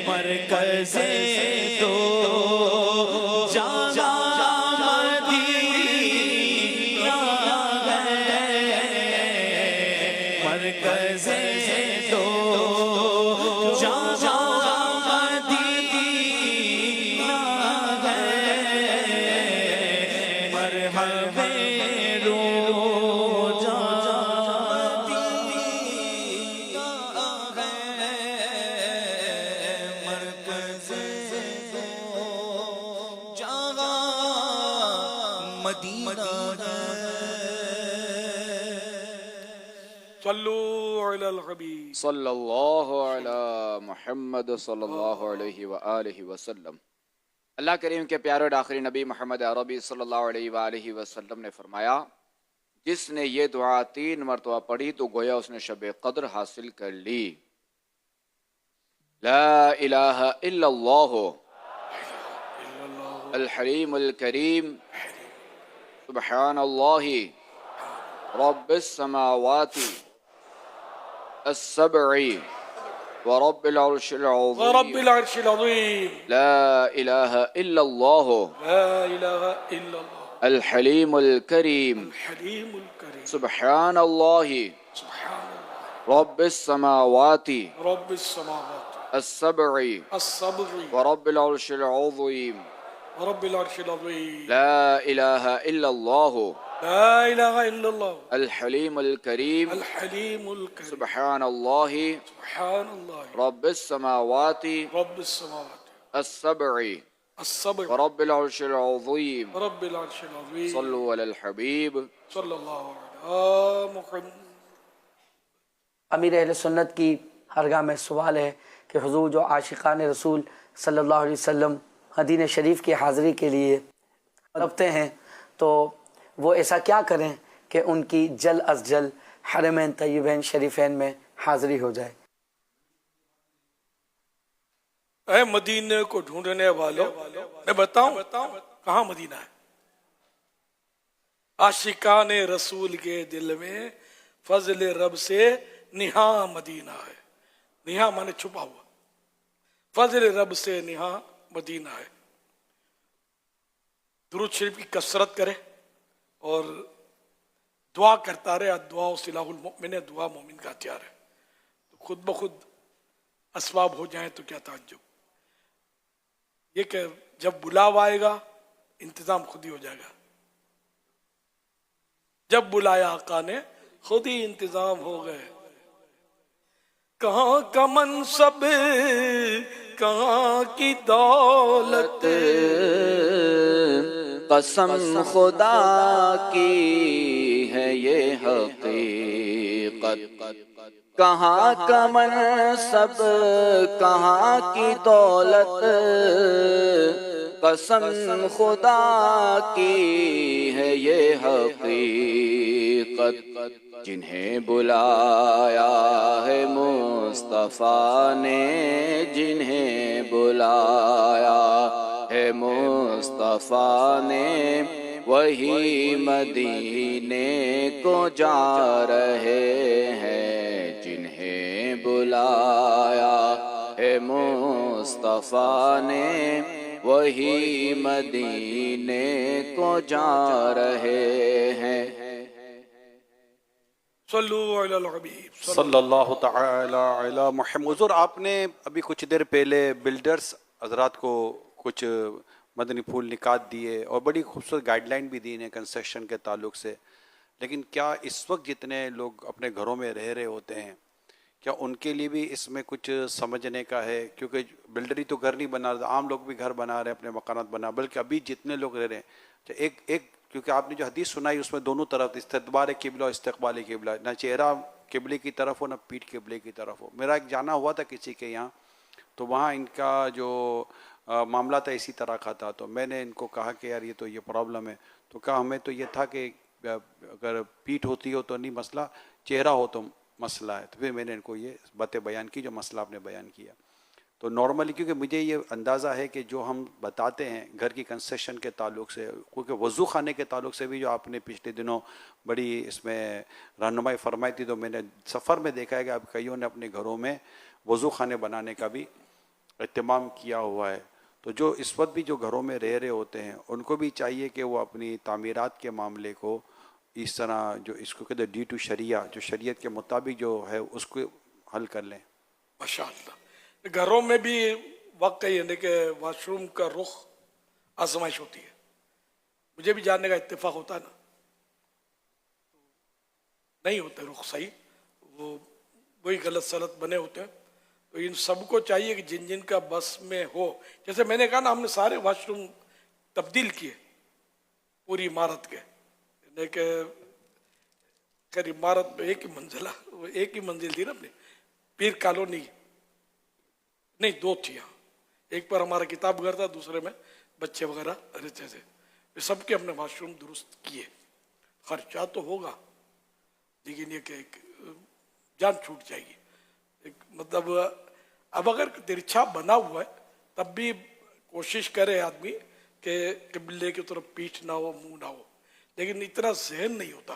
مرکز دو جا مدینہ ہے مرکز دو جا مدینہ ہے مرحبا رو جا مدینہ ہے مرکز دو جا مدینہ ہے صلو علی الحبیب صلی اللہ علی محمد صلی اللہ علیہ وآلہ وسلم. اللہ کریم کے پیارے اور آخری نبی محمد عربی صلی اللہ علیہ وآلہ وسلم نے فرمایا جس نے یہ دعا 3 مرتبہ پڑھی تو گویا اس نے شب قدر حاصل کر لی. لا الہ الا اللہ الحلیم الکریم سبحان اللہ رب السماوات السبع ورب العرش ورب العظيم العرش العظيم لا إله إلا الله لا إله إلا الله الحليم الكريم الحليم الكريم سبحان الله سبحان الله رب السماوات رب السماوات السبع الصبر ورب العرش العظيم ورب العرش العظيم لا إله إلا الله لا إله إلا الله الحليم الكريم الحليم الكريم سبحان الله سبحان الله رب السماوات رب السماوات السبع الصبر ورب العرش العظيم رب العرش العظيم صلوا على الحبيب صلی اللہ علیہ محمد. امیر اہل سنت کی ہرگاہ میں سوال ہے کہ حضور جو عاشقان رسول صلی اللہ علیہ وسلم مدینہ شریف کی حاضری کے لیے تڑپتے ہیں تو وہ ایسا کیا کریں کہ ان کی جل از جل حرمین طیبین شریفین میں حاضری ہو جائے؟ اے مدینے کو ڈھونڈنے والوں میں بتاؤں کہاں مدینہ ہے؟ عاشقان رسول کے دل میں فضل رب سے نہاں مدینہ ہے. نہاں مانے چھپا ہوا. فضل رب سے نہاں مدینہ ہے. درود شریف کی کثرت کرے اور دعا کرتا رہے. دعا سلاح المؤمن ہے، دعا مومن کا ہتھیار ہے. تو خود بخود اسباب ہو جائیں تو کیا تعجب. یہ کہ جب بلاوا آئے گا انتظام خود ہی ہو جائے گا. جب بلایا آقا نے خود ہی انتظام ہو گئے. کہاں کا منصب کہاں کی دولت، قسم خدا کی ہے یہ حقیقت، کہاں کا منصب کہاں کی دولت، قسم خدا کی ہے یہ حقیقت. جنہیں بلایا ہے مصطفیٰ نے، جنہیں بلایا ہے مصطفیٰ نے، وہی مدینے کو جا رہے ہیں. جنہیں بلایا ہے مصطفیٰ نے، وہی مدینے کو جا رہے ہیں. صلو علی الحبیب صلی اللہ تعالی علی محمد. حضور آپ نے ابھی کچھ دیر پہلے بلڈرز حضرات کو کچھ مدنی پھول نکات دیے اور بڑی خوبصورت گائیڈ لائن بھی دی انہیں کنسٹرکشن کے تعلق سے. لیکن کیا اس وقت جتنے لوگ اپنے گھروں میں رہ رہے ہوتے ہیں کیا ان کے لیے بھی اس میں کچھ سمجھنے کا ہے؟ کیونکہ بلڈری تو گھر نہیں بنا رہا، عام لوگ بھی گھر بنا رہے ہیں، اپنے مکانات بنا، بلکہ ابھی جتنے لوگ رہ رہے ہیں ایک کیونکہ آپ نے جو حدیث سنائی اس میں دونوں طرف استدبار قبلہ اور استقبال قبلہ، نہ چہرہ قبلے کی طرف ہو نہ پیٹھ قبلے کی طرف ہو. میرا ایک جانا ہوا تھا کسی کے یہاں، تو وہاں ان کا جو معاملہ تھا اسی طرح کا تھا. تو میں نے ان کو کہا کہ یار یہ تو یہ پرابلم ہے. تو کہا ہمیں تو یہ تھا کہ اگر پیٹھ ہوتی ہو تو نہیں مسئلہ، چہرہ ہو تو مسئلہ ہے. تو پھر میں نے ان کو یہ باتیں بیان کی جو مسئلہ آپ نے بیان کیا. تو نارملی کیونکہ مجھے یہ اندازہ ہے کہ جو ہم بتاتے ہیں گھر کی کنسٹرکشن کے تعلق سے، کیونکہ وضو خانے کے تعلق سے بھی جو آپ نے پچھلے دنوں بڑی اس میں رہنمائی فرمائی تھی، تو میں نے سفر میں دیکھا ہے کہ اب کئیوں نے اپنے گھروں میں وضو خانے بنانے کا بھی اہتمام کیا ہوا ہے. تو جو اس وقت بھی جو گھروں میں رہ رہے ہوتے ہیں ان کو بھی چاہیے کہ وہ اپنی تعمیرات کے معاملے کو اس طرح جو اس کو کہتے ہیں ڈی ٹو شریعہ، جو شریعت کے مطابق جو ہے اس کو حل کر لیں. ماشاءاللہ. گھروں میں بھی واقعی یعنی کہ واش روم کا رخ آزمائش ہوتی ہے. مجھے بھی جاننے کا اتفاق ہوتا ہے نا، نہیں ہوتے رخ صحیح، وہ وہی غلط سلط بنے ہوتے ہیں. تو ان سب کو چاہیے کہ جن جن کا بس میں ہو، جیسے میں نے کہا نا ہم نے سارے واش روم تبدیل کیے پوری عمارت کے، یعنی کہ خیر عمارت میں ایک ہی منزلہ، وہ ایک ہی منزل تھی نا اپنی پیر کالونی، نہیں دو تھی یہاں. ایک پر ہمارا کتاب گھر تھا، دوسرے میں بچے وغیرہ رہتے تھے. سب کے اپنے واش روم درست کیے. خرچہ تو ہوگا لیکن یہ کہ ایک جان چھوٹ جائے گی. مطلب اب اگر ترچھا بنا ہوا ہے تب بھی کوشش کرے آدمی کہ قبلے کی طرف پیٹھ نہ ہو، منہ نہ ہو، لیکن اتنا ذہن نہیں ہوتا.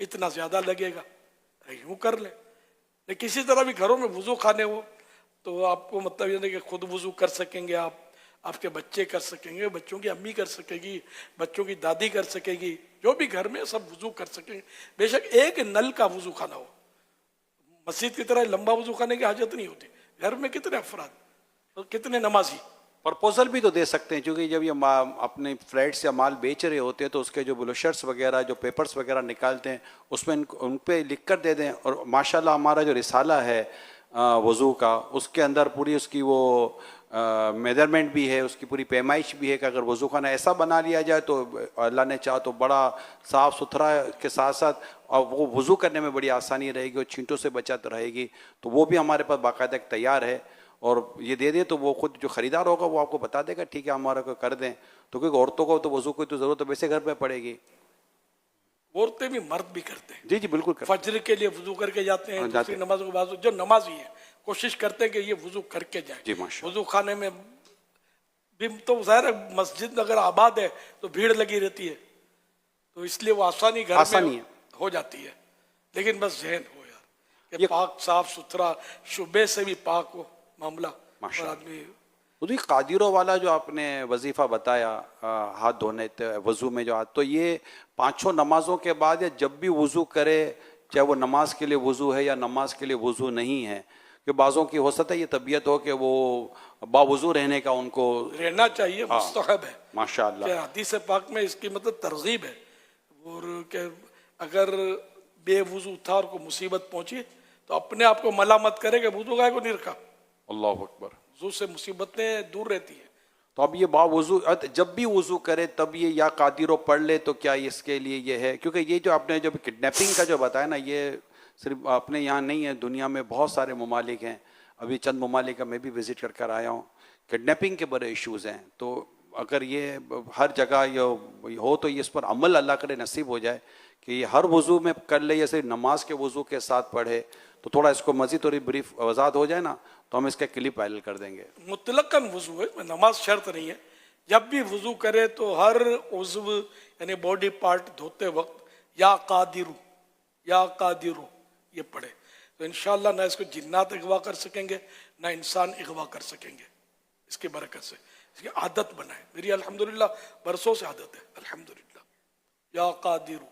اتنا زیادہ لگے گا، یوں کر لیں. لیکن کسی طرح بھی گھروں میں وضو خانے ہو تو آپ کو مطلب یہ نہیں کہ خود وضو کر سکیں گے آپ کے بچے کر سکیں گے، بچوں کی امی کر سکے گی، بچوں کی دادی کر سکے گی، جو بھی گھر میں سب وضو کر سکیں گے. بے شک ایک نل کا وضو خانہ ہو، مسجد کی طرح لمبا وضو خانے کی حاجت نہیں ہوتی. گھر میں کتنے افراد اور کتنے نمازی. پرپوزل بھی تو دے سکتے ہیں، کیونکہ جب یہ اپنے فلیٹس یا مال بیچ رہے ہوتے ہیں تو اس کے جو بروشرز وغیرہ جو پیپرز وغیرہ نکالتے ہیں اس میں ان پہ لکھ کر دے دیں. اور ماشاءاللہ ہمارا جو رسالہ ہے وضو کا، اس کے اندر پوری اس کی وہ میجرمنٹ بھی ہے، اس کی پوری پیمائش بھی ہے کہ اگر وضو خانہ ایسا بنا لیا جائے تو اللہ نے چاہا تو بڑا صاف ستھرا کے ساتھ ساتھ اور وہ وضو کرنے میں بڑی آسانی رہے گی اور چھینٹوں سے بچت رہے گی. تو وہ بھی ہمارے پاس باقاعدہ ایک تیار ہے، اور یہ دے دیں تو وہ خود جو خریدار ہوگا وہ آپ کو بتا دے گا ٹھیک ہے ہمارا کو کر دیں. تو کیونکہ عورتوں کو تو وضو کی تو ضرورت ویسے گھر پہ پڑے گی. عورتیں بھی مرد بھی کرتے ہیں. جی بالکل کرتے ہیں. فجر کے لیے وضو کر کے جاتے ہیں، دوسری نمازوں کے بعد جو نمازی ہیں کوشش کرتے ہیں کہ یہ وضو کر کے جائیں. جی ماشاءاللہ. وضو خانے میں بھی تو ظاہر ہے مسجد اگر آباد ہے تو بھیڑ لگی رہتی ہے، تو اس لیے وہ آسانی گھر میں ہو جاتی ہے. لیکن بس ذہن ہو یار کہ پاک صاف ستھرا، شبے سے بھی پاک ہو معاملہ. اور آدمی خودی قادروں والا جو آپ نے وظیفہ بتایا ہاتھ دھونے وضو میں جو ہاتھ، تو یہ 5 نمازوں کے بعد یا جب بھی وضو کرے، چاہے وہ نماز کے لیے وضو ہے یا نماز کے لیے وضو نہیں ہے، کہ بعضوں کی ہو سکتا ہے یہ طبیعت ہو کہ وہ باوضو رہنے کا ان کو رہنا چاہیے، مستحب ہے ماشاءاللہ. کہ حدیث پاک میں اس کی مطلب ترغیب ہے، اور کہ اگر بے وضو تھا اور کو مصیبت پہنچی تو اپنے آپ کو ملامت کرے کہ وضو گائے کو نہیں رکھا. اللہ اکبر. وضو سے مصیبتیں دور رہتی ہیں. تو اب یہ باوضو جب بھی وضو کرے تب یہ یا قادروں پڑھ لے تو کیا اس کے لیے یہ ہے؟ کیونکہ یہ جو آپ نے جب کڈنیپنگ کا جو بتایا نا، یہ صرف اپنے یہاں نہیں ہے، دنیا میں بہت سارے ممالک ہیں. ابھی چند ممالک کا میں بھی وزٹ کر کر آیا ہوں. کڈنیپنگ کے بڑے ایشوز ہیں. تو اگر یہ ہر جگہ یہ ہو تو یہ اس پر عمل اللہ کرے نصیب ہو جائے کہ یہ ہر وضو میں کر لے یا صرف نماز کے وضو کے ساتھ پڑھے، تو تھوڑا اس کو مزید تھوڑی بریف وضاحت ہو جائے نا تو ہم اس کا کلپ وائرل کر دیں گے. مطلقاً وضو ہے، نماز شرط نہیں ہے. جب بھی وضو کرے تو ہر عضو یعنی باڈی پارٹ دھوتے وقت یا قادرو یہ پڑھے. تو انشاءاللہ نہ اس کو جنات اغوا کر سکیں گے نہ انسان اغوا کر سکیں گے. اس کی برکت سے اس کی عادت بنائے. میری الحمدللہ برسوں سے عادت ہے الحمدللہ. یا قادرو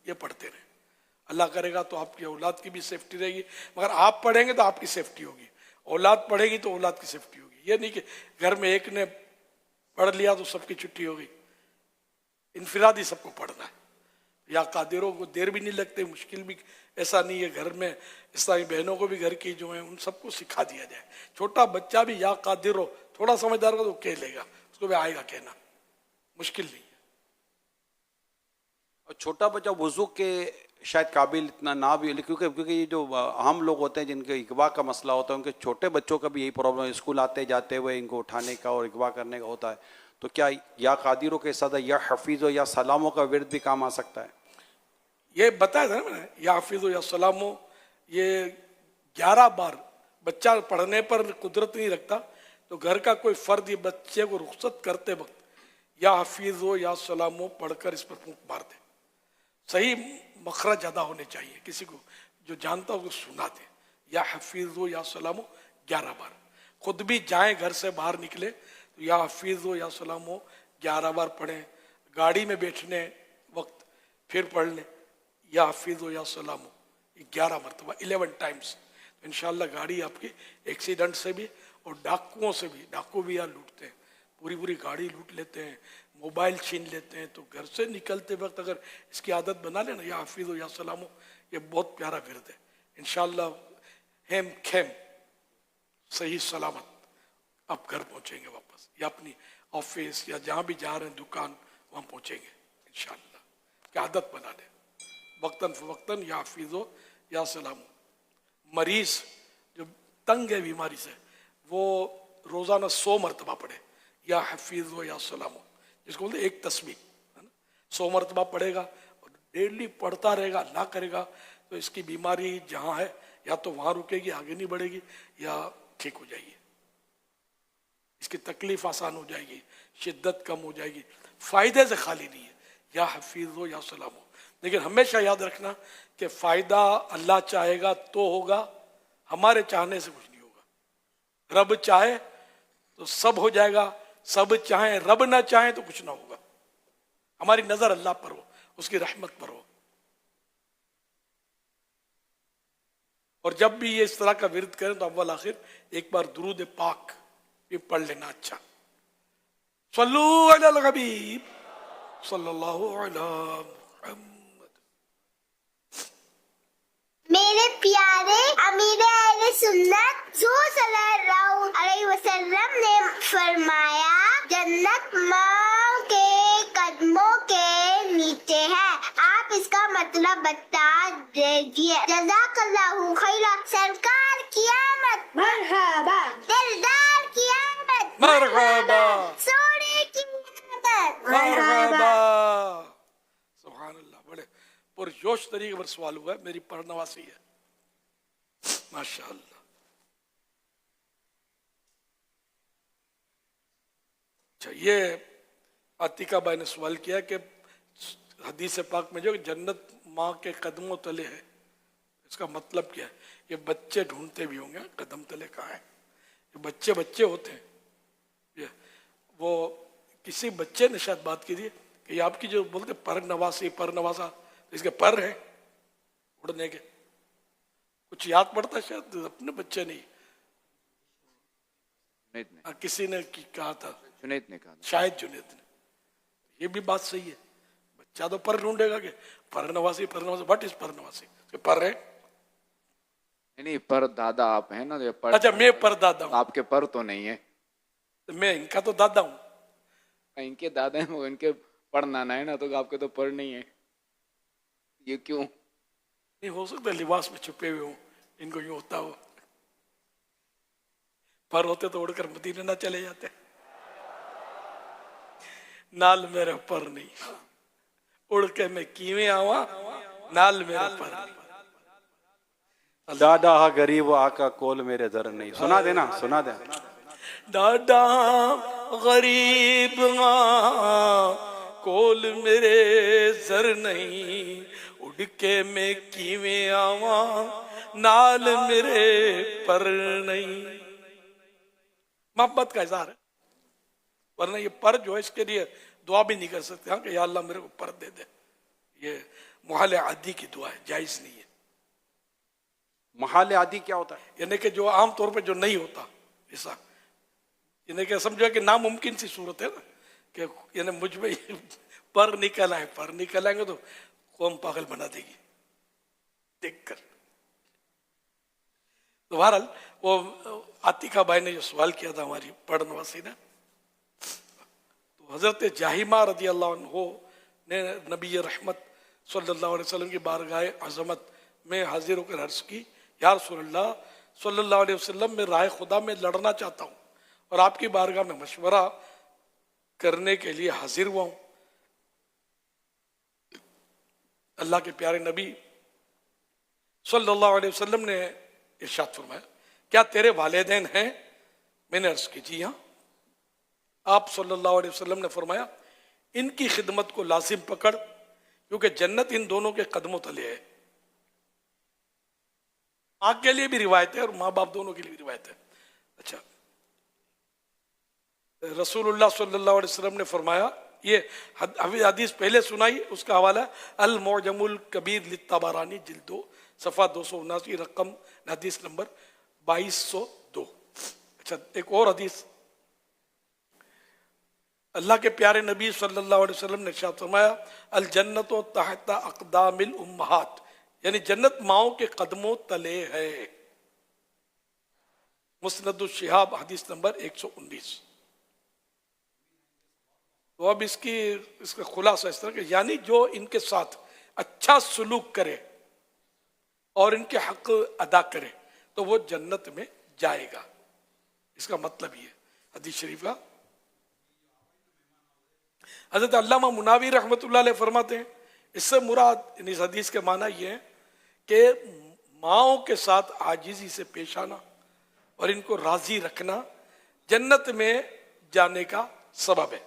یہ پڑھتے رہے. اللہ کرے گا تو آپ کی اولاد کی بھی سیفٹی رہے گی، مگر آپ پڑھیں گے تو آپ کی سیفٹی ہوگی، اولاد پڑھے گی تو اولاد کی سیفٹی ہوگی. یہ نہیں کہ گھر میں ایک نے پڑھ لیا تو سب کی چھٹی ہوگی. انفرادی سب کو پڑھنا ہے. یا قادروں کو دیر بھی نہیں لگتے، مشکل بھی ایسا نہیں ہے. گھر میں اسلامی بہنوں کو بھی گھر کی جو ہیں ان سب کو سکھا دیا جائے. چھوٹا بچہ بھی یا قادر ہو تھوڑا سمجھدار ہو تو کہہ لے گا، اس کو بھی آئے گا کہنا، مشکل نہیں ہے. اور چھوٹا بچہ وضو کے شاید قابل اتنا نہ بھی، کیونکہ یہ جو عام لوگ ہوتے ہیں جن کے اغوا کا مسئلہ ہوتا ہے، ان کے چھوٹے بچوں کا بھی یہی پرابلم ہے، اسکول آتے جاتے ہوئے ان کو اٹھانے کا اور اغوا کرنے کا ہوتا ہے. تو کیا یا قادروں کے ساتھ یا حفیظ یا سلاموں کا ورد بھی کام آ سکتا ہے؟ یہ بتایا تھا نا میں نے، یا حفیظ یا سلامو، یہ 11 بار بچہ پڑھنے پر قدرت نہیں رکھتا تو گھر کا کوئی فرد یہ بچے کو رخصت کرتے وقت یا حفیظ یا سلامو پڑھ کر اس پر پھونک مار دے. صحیح مخرج ادا ہونے چاہیے، کسی کو جو جانتا ہو اس کو سنا دے. یا حفیظ یا سلامو 11 بار. خود بھی جائیں گھر سے باہر نکلے تو یا حفیظ یا سلامو 11 بار پڑھیں. گاڑی میں بیٹھنے وقت پھر پڑھ لیں یا حفیظ یا سلامو 11 مرتبہ 11 ٹائمز. انشاءاللہ گاڑی آپ کی ایکسیڈنٹ سے بھی اور ڈاکوؤں سے بھی، ڈاکو بھی یہاں لوٹتے ہیں، پوری گاڑی لوٹ لیتے ہیں، موبائل چھین لیتے ہیں. تو گھر سے نکلتے وقت اگر اس کی عادت بنا لینا یا حفیظ یا سلامو، یہ بہت پیارا ورد ہے. انشاءاللہ ہیم کھیم صحیح سلامت آپ گھر پہنچیں گے واپس، یا اپنی آفس یا جہاں بھی جا رہے ہیں دکان وہاں پہنچیں گے انشاءاللہ. کہ عادت بنا لیں وقتاً فوقتاً یا حفیظ یا سلامو. مریض جو تنگ ہے بیماری سے وہ روزانہ 100 مرتبہ پڑھے یا حفیظ یا سلامو، جس کو بولتے ایک تسبیح 100 مرتبہ پڑھے گا اور ڈیلی پڑھتا رہے گا، نہ کرے گا تو اس کی بیماری جہاں ہے یا تو وہاں رکے گی، آگے نہیں بڑھے گی، یا ٹھیک ہو جائے گی. اس کی تکلیف آسان ہو جائے گی، شدت کم ہو جائے گی. فائدے سے خالی نہیں ہے. یا حفیظ ہو یا سلام ہو. لیکن ہمیشہ یاد رکھنا کہ فائدہ اللہ چاہے گا تو ہوگا، ہمارے چاہنے سے کچھ نہیں ہوگا. رب چاہے تو سب ہو جائے گا، سب چاہیں رب نہ چاہیں تو کچھ نہ ہوگا. ہماری نظر اللہ پر ہو، اس کی رحمت پر ہو. اور جب بھی یہ اس طرح کا ورد کریں تو اول آخر ایک بار درود پاک یہ پڑھ لینا. اچھا، صلو علی الحبیب صلی اللہ علی محمد. میرے پیارے امیر اہل سنت صلی اللہ علیہ وسلم نے فرمایا جنت ماں کے قدموں کے نیچے ہے. آپ اس کا مطلب بتا دیجیے. جزاک اللہ خیرا. سرکار کی آمد مرحبا. دلدار کی آمد مرحبا. سونے کی آمد مرحبا. سبحان اللہ. بڑے پرجوش طریقے پر سوال ہوا ہے، میری پرنواسی ہے. ماشاء اللہ. اچھا، یہ عتیقہ بھائی نے سوال کیا کہ حدیث پاک میں جو جنت ماں کے قدموں تلے ہے، اس کا مطلب کیا ہے؟ یہ بچے ڈھونڈتے بھی ہوں گے قدم تلے کہاں ہیں. یہ بچے ہوتے ہیں. وہ کسی بچے نے شاید بات کی تھی کہ یہ آپ کی جو بولتے پر نواسا اس کے پر ہیں اڑنے کے. کچھ یاد پڑتا شاید اپنے بچے نہیں، کسی نے کہا تھا، جنید نے کہا، شاید جنید نے. یہ بھی بات صحیح ہے. بچہ تو پر ڈھونڈے گا کہ پرنواسی وٹ از پرنواسی. پر ہے نہیں، پر دادا آپ ہیں نا. اچھا، میں پر دادا ہوں. آپ کے پر تو نہیں ہے. میں ان کا تو دادا ہوں. ان کے دادا ہیں، ان کے پر نانا ہے نا، تو آپ کے تو پر نہیں ہے. یہ کیوں؟ نہیں ہو سکتا لباس میں چھپے ہوئے ہوں، ان کو یوں ہوتا ہو. پر ہوتے تو اڑ کر مدینے نہ چلے جاتے. نال میرے پر نہیں، اڑ کے میں کیویں آواں، نال میرے پر نہیں. ڈاڈا غریب آقا کول میرے در نہیں. سنا دینا، سنا دیں. ڈاڈا غریب کول میرے زر نہیں، اڑ کے میں کیویں آواں، نال میرے پر نہیں. محبت کا اظہار ہے، ورنہ یہ پر جو ہے اس کے لیے دعا بھی نہیں کر سکتے ہاں کہ یا اللہ میرے کو پر دے دے. یہ محال عادی کی دعا ہے، جائز نہیں ہے. محال عادی کیا ہوتا ہے؟ یعنی کہ جو عام طور پہ جو نہیں ہوتا ایسا، یعنی کہ سمجھو کہ ناممکن سی صورت ہے نا کہ یعنی مجھ میں پر نکل آئے، پر نکل آئیں گے تو قوم پاگل بنا دے گی دیکھ کر. تو بہرحال وہ عتیقہ بھائی نے جو سوال کیا تھا ہماری پڑھنواسی نے، تو حضرت جاہمہ رضی اللہ عنہ نے نبی رحمت صلی اللہ علیہ وسلم کی بارگاہ عظمت میں حاضر ہو کر عرض کی، یا رسول اللہ صلی اللہ علیہ وسلم میں راہ خدا میں لڑنا چاہتا ہوں اور آپ کی بارگاہ میں مشورہ کرنے کے لیے حاضر ہوا ہوں. اللہ کے پیارے نبی صلی اللہ علیہ وسلم نے ارشاد فرمایا، کیا تیرے والدین ہیں؟ میں نے عرض کی جی ہاں. آپ صلی اللہ علیہ وسلم نے فرمایا، ان کی خدمت کو لازم پکڑ کیونکہ جنت ان دونوں کے قدموں تلے ہے. ماں کے لیے بھی روایت ہے اور ماں باپ دونوں کے لیے بھی روایت ہے. اچھا، رسول اللہ صلی اللہ علیہ وسلم نے فرمایا، یہ حدیث پہلے سنائی، اس کا حوالہ المعجم الکبیر للطبرانی جلد 2 صفحہ 279 رقم حدیث نمبر 2202. اچھا، ایک اور حدیث، اللہ کے پیارے نبی صلی اللہ علیہ وسلم نے ارشاد فرمایا، الجنت تحت اقدام الامہات، یعنی جنت ماؤں کے قدموں تلے ہے. مسند الشہاب حدیث نمبر 119. تو اب اس کا خلاصہ اس طرح کہ یعنی جو ان کے ساتھ اچھا سلوک کرے اور ان کے حق ادا کرے تو وہ جنت میں جائے گا. اس کا مطلب یہ حدیث شریف کا. حضرت علامہ مناوی رحمۃ اللہ علیہ فرماتے ہیں، اس سے مراد اس حدیث کے معنی یہ ہے کہ ماؤں کے ساتھ عاجزی سے پیش آنا اور ان کو راضی رکھنا جنت میں جانے کا سبب ہے.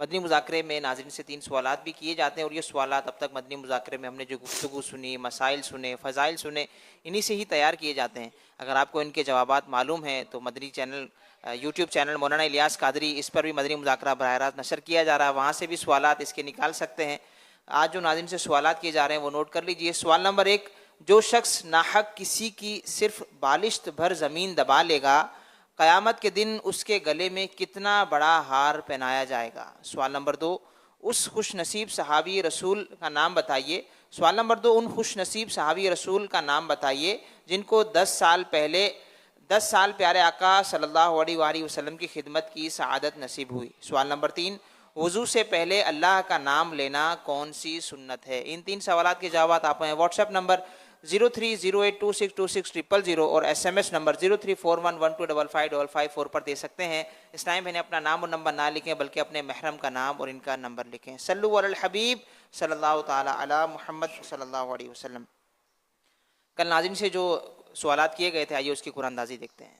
مدنی مذاکرے میں ناظرین سے 3 سوالات بھی کیے جاتے ہیں، اور یہ سوالات اب تک مدنی مذاکرے میں ہم نے جو گفتگو سنی، مسائل سنے، فضائل سنے، انہی سے ہی تیار کیے جاتے ہیں۔ اگر آپ کو ان کے جوابات معلوم ہیں تو مدنی چینل یوٹیوب چینل مولانا الیاس قادری، اس پر بھی مدنی مذاکرہ براہ راست نشر کیا جا رہا ہے، وہاں سے بھی سوالات اس کے نکال سکتے ہیں۔ آج جو ناظرین سے سوالات کیے جا رہے ہیں وہ نوٹ کر لیجئے۔ سوال نمبر 1، جو شخص ناحق کسی کی صرف بالشت بھر زمین دبا لے گا، قیامت کے دن اس کے گلے میں کتنا بڑا ہار پہنایا جائے گا؟ سوال نمبر 2، اس خوش نصیب صحابی رسول کا نام بتائیے۔ سوال نمبر 2، ان خوش نصیب صحابی رسول کا نام بتائیے جن کو 10 سال پیارے آقا صلی اللہ علیہ وآلہ وسلم کی خدمت کی سعادت نصیب ہوئی۔ سوال نمبر 3، وضو سے پہلے اللہ کا نام لینا کون سی سنت ہے؟ ان 3 سوالات کے جوابات آپ ہیں واٹس ایپ نمبر 0308262600 اور SMS نمبر 0341125555 پر دے سکتے ہیں۔ اسلام بھائی نے اپنا نام اور نمبر نہ لکھیں بلکہ اپنے محرم کا نام اور ان کا نمبر لکھیں۔ صلو علی الحبیب صلی اللہ تعالی علی محمد صلی اللہ علیہ وسلم۔ کل ناظرین سے جو سوالات کیے گئے تھے، آئیے اس کی قرآن اندازی دیکھتے ہیں۔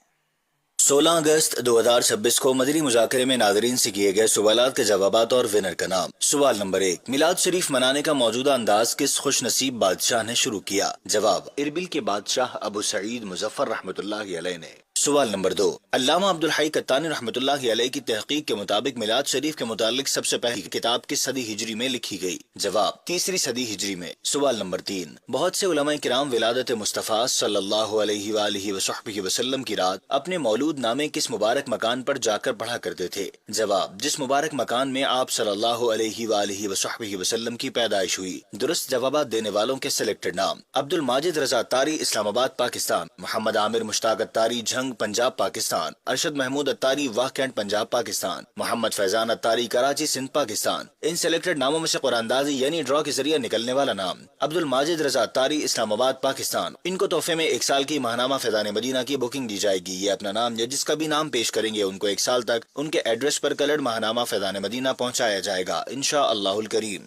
16 اگست 2026 کو مدنی مذاکرے میں ناظرین سے کیے گئے سوالات کے جوابات اور ونر کا نام۔ سوال نمبر 1، میلاد شریف منانے کا موجودہ انداز کس خوش نصیب بادشاہ نے شروع کیا؟ جواب، اربل کے بادشاہ ابو سعید مظفر رحمۃ اللہ علیہ نے۔ سوال نمبر 2، علامہ عبدالحی کتانی رحمۃ اللہ علیہ کی تحقیق کے مطابق میلاد شریف کے متعلق سب سے پہلی کتاب کس صدی ہجری میں لکھی گئی؟ جواب، 3 صدی ہجری میں۔ سوال نمبر 3، بہت سے علماء کرام ولادت مصطفیٰ صلی اللہ علیہ وآلہ وصحبہ وسلم کی رات اپنے مولود نامے کس مبارک مکان پر جا کر پڑھا کرتے تھے؟ جواب، جس مبارک مکان میں آپ صلی اللہ علیہ وآلہ وصحبہ وسلم کی پیدائش ہوئی۔ درست جوابات دینے والوں کے سلیکٹڈ نام: عبد الماجد رضا اتاری، اسلام آباد پاکستان; محمد عامر مشتاق اتاری، جھنگ پنجاب پاکستان; ارشد محمود اتاری، واہ کینٹ پنجاب پاکستان; محمد فیضان اتاری، کراچی سندھ پاکستان۔ ان سلیکٹڈ ناموں میں سے قرآن اندازی یعنی ڈرا کے ذریعے نکلنے والا نام عبد الماجد رضا اتاری، اسلام آباد پاکستان۔ ان کو تحفے میں 1 سال کی ماہنامہ فیضان مدینہ کی بکنگ دی جائے گی۔ یہ اپنا نام یا جس کا بھی نام پیش کریں گے ان کو 1 سال تک ان کے ایڈریس پر کلرڈ ماہنامہ فیضان مدینہ پہنچایا جائے گا انشاءاللہ الکریم۔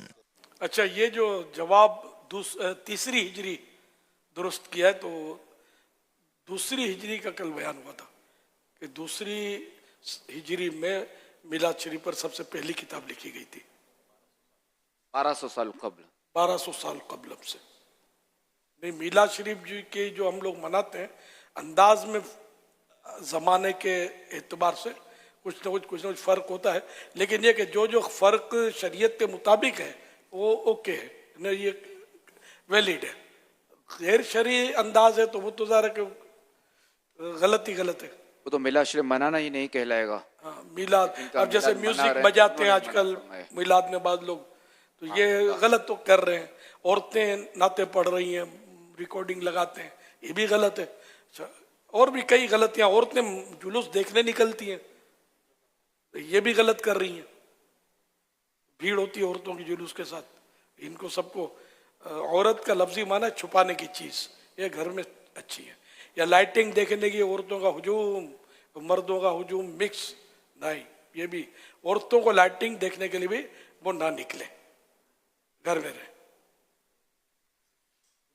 اچھا، یہ جو جواب 3 ہجری درست کیا ہے، تو 2 ہجری کا کل بیان ہوا تھا کہ 2 ہجری میں میلاد شریف پر سب سے پہلی کتاب لکھی گئی تھی، 1200 سال قبل 1200 سال قبل اب سے۔ نہیں، میلاد شریف جی کے جو ہم لوگ مناتے ہیں انداز میں زمانے کے اعتبار سے کچھ نہ کچھ فرق ہوتا ہے، لیکن یہ کہ جو فرق شریعت کے مطابق ہے وہ اوکے ہے، یہ ویلڈ ہے۔ غیر شرعی انداز ہے تو وہ تو ظاہر ہے کہ غلط ہے۔ وہ تو میلاد شریف منانا ہی نہیں کہلائے گا۔ میلاد اب جیسے میوزک بجاتے ہیں آج کل میلاد میں بعض لوگ، تو یہ غلط تو کر رہے ہیں۔ عورتیں نعتیں پڑھ رہی ہیں، ریکارڈنگ لگاتے ہیں، یہ بھی غلط ہے۔ اور بھی کئی غلطیاں، عورتیں جلوس دیکھنے نکلتی ہیں، یہ بھی غلط کر رہی ہیں۔ بھیڑ ہوتی ہے عورتوں کی جلوس کے ساتھ، ان کو سب کو عورت کا لفظی معنی چھپانے کی چیز، یہ گھر میں اچھی ہے۔ یا لائٹنگ دیکھنے کی عورتوں کا ہجوم، مردوں کا ہجوم مکس، نہیں، یہ بھی عورتوں کو لائٹنگ دیکھنے کے لیے بھی وہ نہ نکلے، گھر میں رہے۔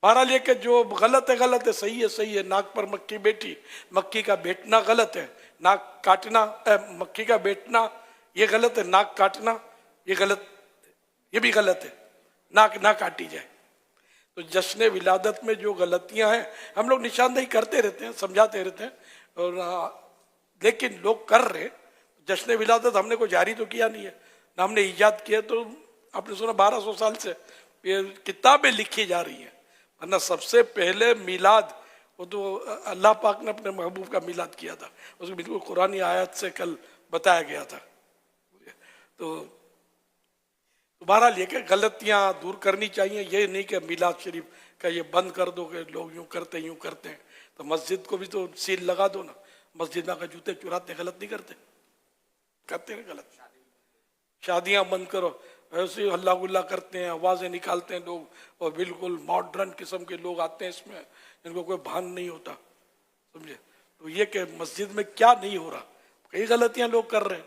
بہرحال یہ کہ جو غلط ہے، صحیح ہے۔ ناک پر مکھی بیٹھی، مکھی کا بیٹنا غلط ہے، ناک کاٹنا، مکھی کا بیٹنا یہ غلط ہے، ناک کاٹنا یہ غلط، یہ بھی غلط ہے، ناک نہ کاٹی جائے۔ تو جشن ولادت میں جو غلطیاں ہیں ہم لوگ نشاندہی کرتے رہتے ہیں، سمجھاتے رہتے ہیں، اور لیکن لوگ کر رہے۔ جشن ولادت ہم نے کوئی جاری تو کیا نہیں ہے، نہ ہم نے ایجاد کیا۔ تو آپ نے سنا 1200 سال سے یہ کتابیں لکھی جا رہی ہیں، ورنہ سب سے پہلے میلاد وہ تو اللہ پاک نے اپنے محبوب کا میلاد کیا تھا، اس کو بالکل قرآنی آیت سے کل بتایا گیا تھا۔ تو بہرحال یہ کہ غلطیاں دور کرنی چاہیے، یہ نہیں کہ میلاد شریف کا یہ بند کر دو کہ لوگ یوں کرتے ہیں۔ تو مسجد کو بھی تو سیل لگا دو نا، مسجد میں آ کر جوتے چراتے غلط نہیں کرتے ہیں غلط۔ شادیاں بند کرو، ایسے اللہ گلا کرتے ہیں، آوازیں نکالتے ہیں لوگ، اور بالکل ماڈرن قسم کے لوگ آتے ہیں اس میں، جن کو کوئی بھان نہیں ہوتا، سمجھے۔ تو یہ کہ مسجد میں کیا نہیں ہو رہا، کئی غلطیاں لوگ کر رہے ہیں،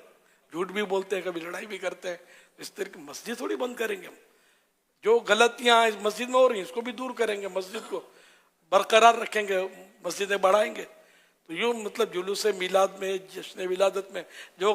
جھوٹ بھی بولتے ہیں، کبھی لڑائی بھی کرتے ہیں، اس طرح کی مسجد تھوڑی بند کریں گے ہم۔ جو غلطیاں اس مسجد میں ہو رہی ہیں اس کو بھی دور کریں گے، مسجد کو برقرار رکھیں گے، مسجدیں بڑھائیں گے۔ تو یوں مطلب جلوس میلاد میں، جشن ولادت میں جو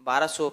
1200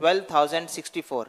12,064।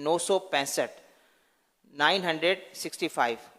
965 965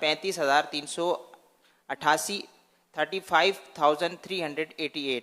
35,388 35,388।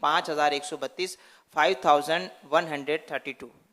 5,132 5,132।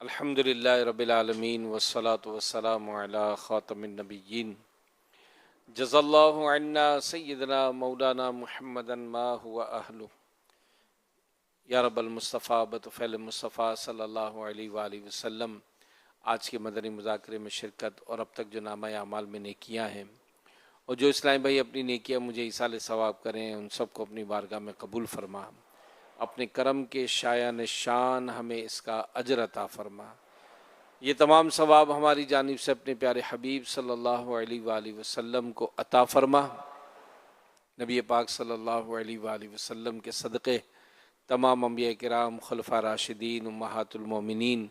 الحمدللہ رب العالمین والصلاة والسلام علی خاتم النبیین جزا اللہ عنا سیدنا مولانا محمدا ما هو اہلہ یا رب المصطفیٰ بطفیل مصطفیٰ صلی اللہ علیہ وآلہ وسلم. آج کے مدنی مذاکرے میں شرکت اور اب تک جو نامہ اعمال میں نیکیاں ہیں اور جو اسلامی بھائی اپنی نیکیاں مجھے ایصال ثواب کریں ان سب کو اپنی بارگاہ میں قبول فرما. اپنے کرم کے شایان شان ہمیں اس کا اجر عطا فرما. یہ تمام ثواب ہماری جانب سے اپنے پیارے حبیب صلی اللہ علیہ وآلہ وسلم کو عطا فرما. نبی پاک صلی اللہ علیہ وآلہ وسلم کے صدقے تمام انبیاء کرام، خلفاء راشدین، امہات المومنین،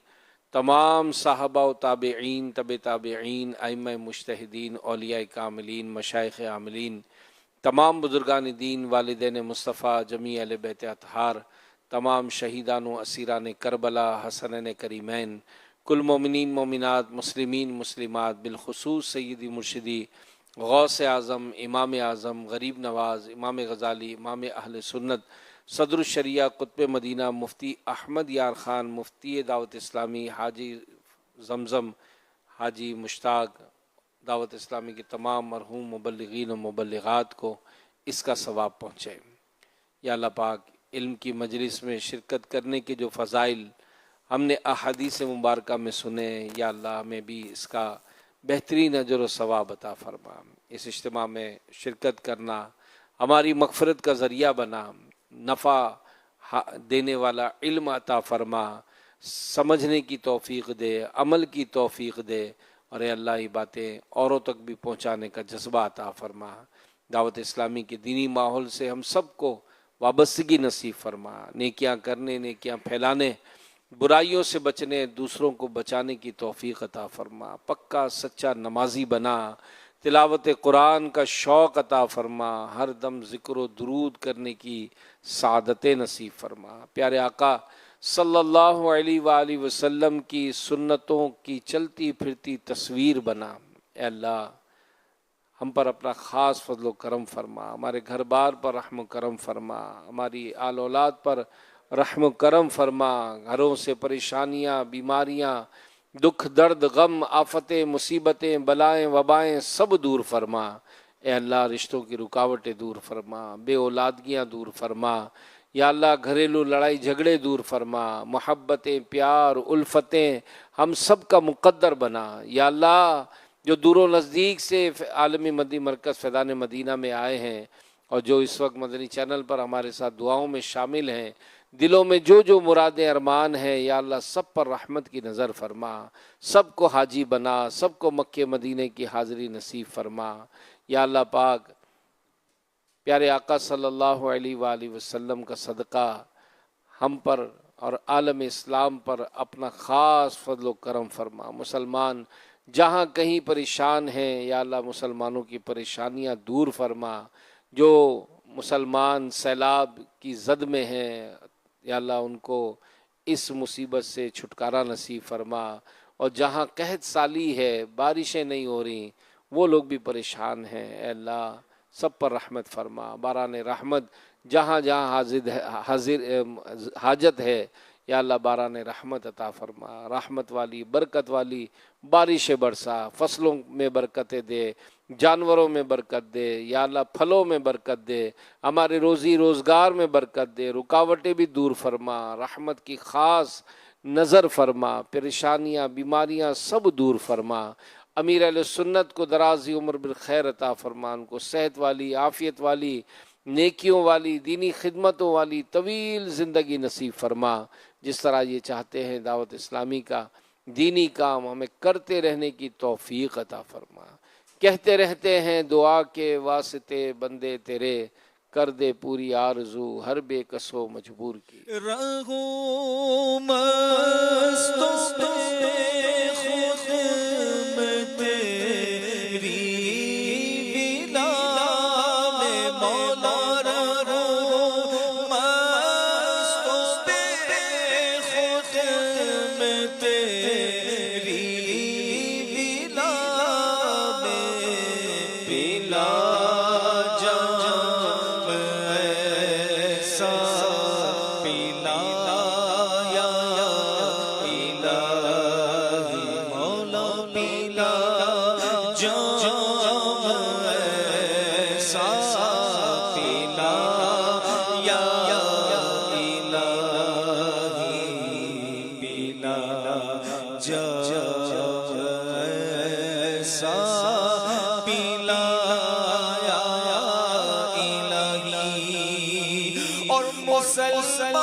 تمام صحابہ و تابعین، تبع تابعین، ائمہ مجتہدین، اولیاء کاملین، مشائخ عاملین، تمام بزرگان دین، والدین مصطفیٰ، جمیع اہل بیت اطہار، تمام شہیدان و اسیران کربلا، حسنین کریمین، کل مومنین مومنات، مسلمین مسلمات، بالخصوص سیدی مرشدی غوث اعظم، امام اعظم، غریب نواز، امام غزالی، امام اہل سنت، صدر الشریعہ، قطب مدینہ، مفتی احمد یار خان، مفتی دعوت اسلامی، حاجی زمزم، حاجی مشتاق، دعوت اسلامی کے تمام مرحوم مبلغین و مبلغات کو اس کا ثواب پہنچے. یا اللہ پاک، علم کی مجلس میں شرکت کرنے کے جو فضائل ہم نے احادیث مبارکہ میں سنے، یا اللہ ہمیں بھی اس کا بہترین اجر و ثواب عطا فرما. اس اجتماع میں شرکت کرنا ہماری مغفرت کا ذریعہ بنا. نفع دینے والا علم عطا فرما، سمجھنے کی توفیق دے، عمل کی توفیق دے، اور اے اللہ یہ باتیں اوروں تک بھی پہنچانے کا جذبہ عطا فرما. دعوت اسلامی کے دینی ماحول سے ہم سب کو وابستگی نصیب فرما. نیکیاں کرنے، نیکیاں پھیلانے، برائیوں سے بچنے، دوسروں کو بچانے کی توفیق عطا فرما. پکا سچا نمازی بنا، تلاوت قرآن کا شوق عطا فرما، ہر دم ذکر و درود کرنے کی سعادت نصیب فرما. پیارے آقا صلی اللہ علیہ وآلہ وسلم کی سنتوں کی چلتی پھرتی تصویر بنا. اے اللہ ہم پر اپنا خاص فضل و کرم فرما، ہمارے گھر بار پر رحم و کرم فرما، ہماری آل اولاد پر رحم و کرم فرما. گھروں سے پریشانیاں، بیماریاں، دکھ، درد، غم، آفتیں، مصیبتیں، بلائیں، وبائیں سب دور فرما. اے اللہ رشتوں کی رکاوٹیں دور فرما، بے اولادگیاں دور فرما. یا اللہ گھریلو لڑائی جھگڑے دور فرما، محبتیں، پیار، الفتیں ہم سب کا مقدر بنا. یا اللہ جو دور و نزدیک سے عالمی مدنی مرکز فیضان مدینہ میں آئے ہیں اور جو اس وقت مدنی چینل پر ہمارے ساتھ دعاؤں میں شامل ہیں، دلوں میں جو جو مرادیں ارمان ہیں، یا اللہ سب پر رحمت کی نظر فرما، سب کو حاجی بنا، سب کو مکہ مدینے کی حاضری نصیب فرما. یا اللہ پاک پیارے آقا صلی اللہ علیہ وآلہ وسلم کا صدقہ ہم پر اور عالم اسلام پر اپنا خاص فضل و کرم فرما. مسلمان جہاں کہیں پریشان ہیں، یا اللہ مسلمانوں کی پریشانیاں دور فرما. جو مسلمان سیلاب کی زد میں ہیں، یا اللہ ان کو اس مصیبت سے چھٹکارا نصیب فرما. اور جہاں قحط سالی ہے، بارشیں نہیں ہو رہی، وہ لوگ بھی پریشان ہیں. اے اللہ سب پر رحمت فرما. باران رحمت جہاں جہاں حاجت ہے، یا اللہ باران رحمت عطا فرما. رحمت والی برکت والی بارشیں برسا، فصلوں میں برکتیں دے، جانوروں میں برکت دے. یا اللہ پھلوں میں برکت دے، ہمارے روزی روزگار میں برکت دے، رکاوٹیں بھی دور فرما. رحمت کی خاص نظر فرما، پریشانیاں بیماریاں سب دور فرما. امیر اہل سنت کو درازی عمر بالخیر عطا فرما، ان کو صحت والی، عافیت والی، نیکیوں والی، دینی خدمتوں والی طویل زندگی نصیب فرما. جس طرح یہ چاہتے ہیں دعوت اسلامی کا دینی کام ہمیں کرتے رہنے کی توفیق عطا فرما. کہتے رہتے ہیں دعا کے واسطے بندے تیرے، کر دے پوری آرزو ہر بے کس و مجبور کی. رہوں مستوں پہ خود میں تیری بلا میں مولا، رہوں مستوں پہ خود میں تیری بلا میں پلا پیلا یا الہی جیسا پلایا الہی اور مسلسل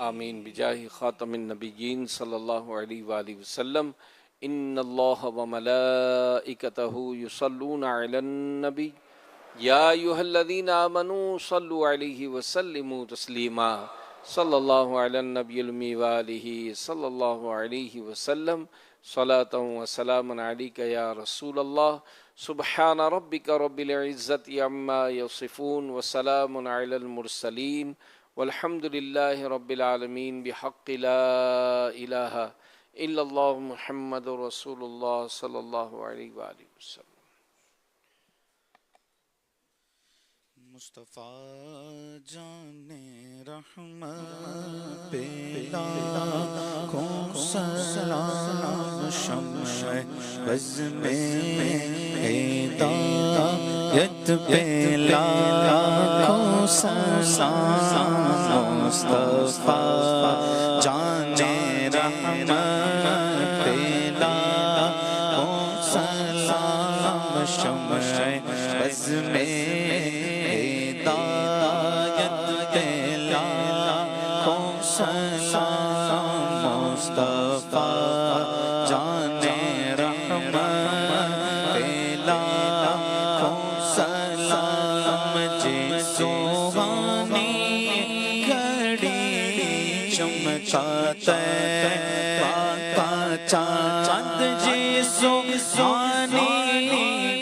آمین بجاہ خاتم النبیین صلی اللہ علیہ وآلہ وسلم. ان اللہ وملائکتہ یصلون علی النبی یا ایھا الذین آمنوا صلوا علیہ وسلموا تسلیما. صلی اللہ علی النبی الامی وآلہ صلی اللہ علیہ وسلم. صلاۃ و سلام علیک یا رسول اللہ. سبحان ربک رب العزۃ عما یصفون وسلام علی المرسلین والحمد للہ رب العالمین بحق لا الہ الا اللہ محمد رسول اللہ صلی اللہ علیہ وآلہ وسلم. مصطفیٰ جان رحمت پہ لاکھوں سلام شمع بز میں ہدایت پہ لاکھوں سلام مصطفیٰ جان رحمت پہ لاکھوں سلام شمع بز میں چاند جی سوانی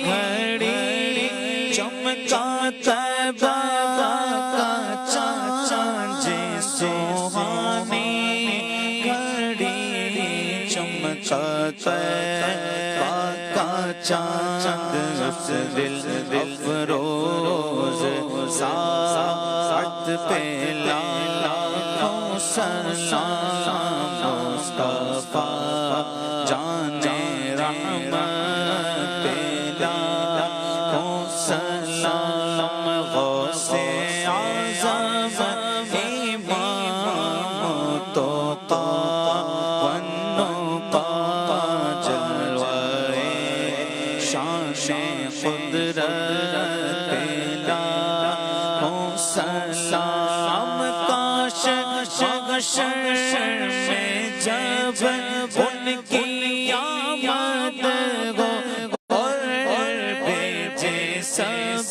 گھڑی چمکاتا بابا کا چاند جی سوانی گھڑی چمکاتا بابا کا چاند اس دل افروز ساعت پہ لاکھوں سلام مصطفیٰ جان رحمت پہ لاکھوں سلام. غوث اعظم امام تو ونقا جلوہ شان قدرت پہ لاکھوں سلام. کاش محشر میں جب ان کی آمد ہو اور بھیجے سب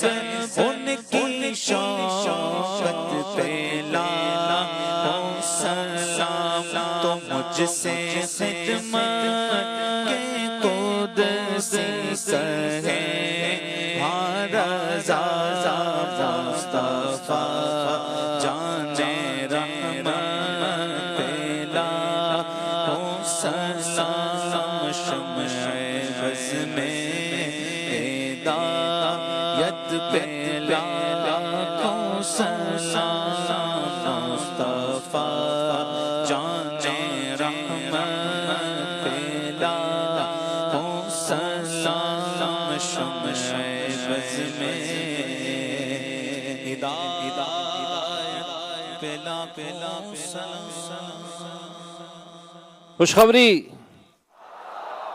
ان کی شوقت پہ لاکھوں سلام. تو مجھ سے خدمت کے قدس سہے ہاں رضا مصطفیٰ جانے رحمت پلا ہو سلام شمع بز میں ہدایت پلا ہو سلام مصطفیٰ جانے رحمت پلا ہو سلام شمع بز میں ہدایت پلا خوشخبری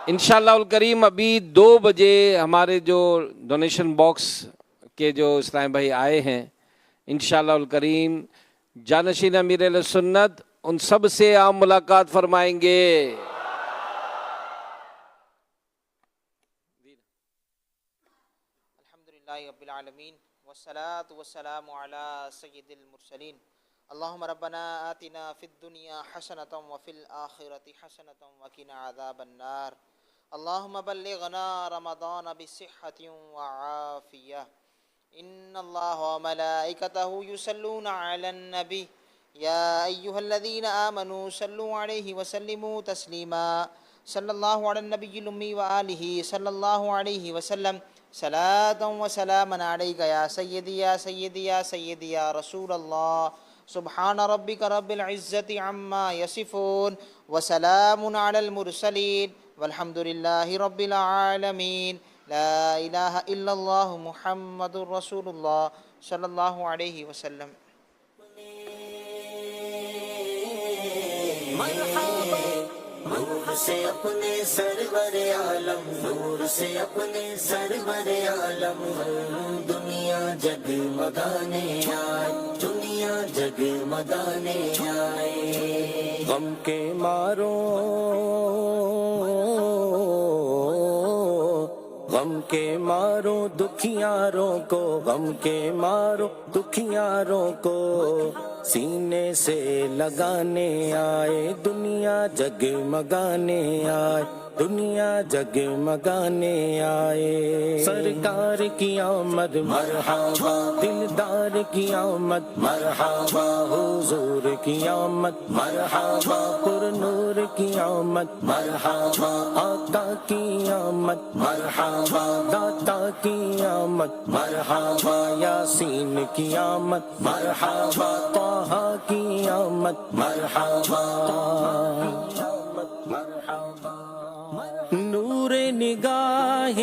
انشاءاللہ الکریم ابھی 2 بجے ہمارے جو ڈونیشن باکس کے جو اسلام بھائی آئے ہیں انشاءاللہ الکریم جانشین امیر اہل سنت ان سب سے آپ ملاقات فرمائیں گے. الحمدللہ رب العالمین والصلاة والسلام علی سید المرسلین. اللہم ربنا آتنا فی الدنیا حسنة وفی الآخرة حسنة وقنا عذاب النار. اللہم بلغنا رمضان بصحة وعافیہ. ان اللہ وملائکتہ یصلون علی النبی یا ایہا الذین آمنوا صلوا علیہ وسلموا تسلیما. صلی اللہ علی النبی الامی وآلہ صلی اللہ علیہ وسلم. صلاة و سلاما علیک یا سیدی یا سیدی یا سیدی یا رسول اللہ. سبحان ربک رب العزت عما یصفون وسلام علی المرسلین والحمد للہ رب العالمین. لا الہ الا اللہ محمد رسول اللہ صلی اللہ علیہ وسلم. نور سے اپنے سرور عالم، نور سے اپنے سرور عالم، دنیا جگمگانے آئے، دنیا جگمگانے آئے. غم کے مارو غم کے مارو دکھیاروں کو، غم کے مارو دکھیاروں کو سینے سے لگانے آئے، دنیا جگمگانے آئے، دنیا جگمگانے آئے. سرکار کی آمد مرحبا، دلدار کی آمد مرحبا، حضور کی آمد مرحبا، پر نور کی آمد مرحبا، آقا کی آمد مرحبا، داتا کی آمد مرحبا، یاسین کی آمد مرحبا، طہ کی آمد مرحبا. نور نگاہ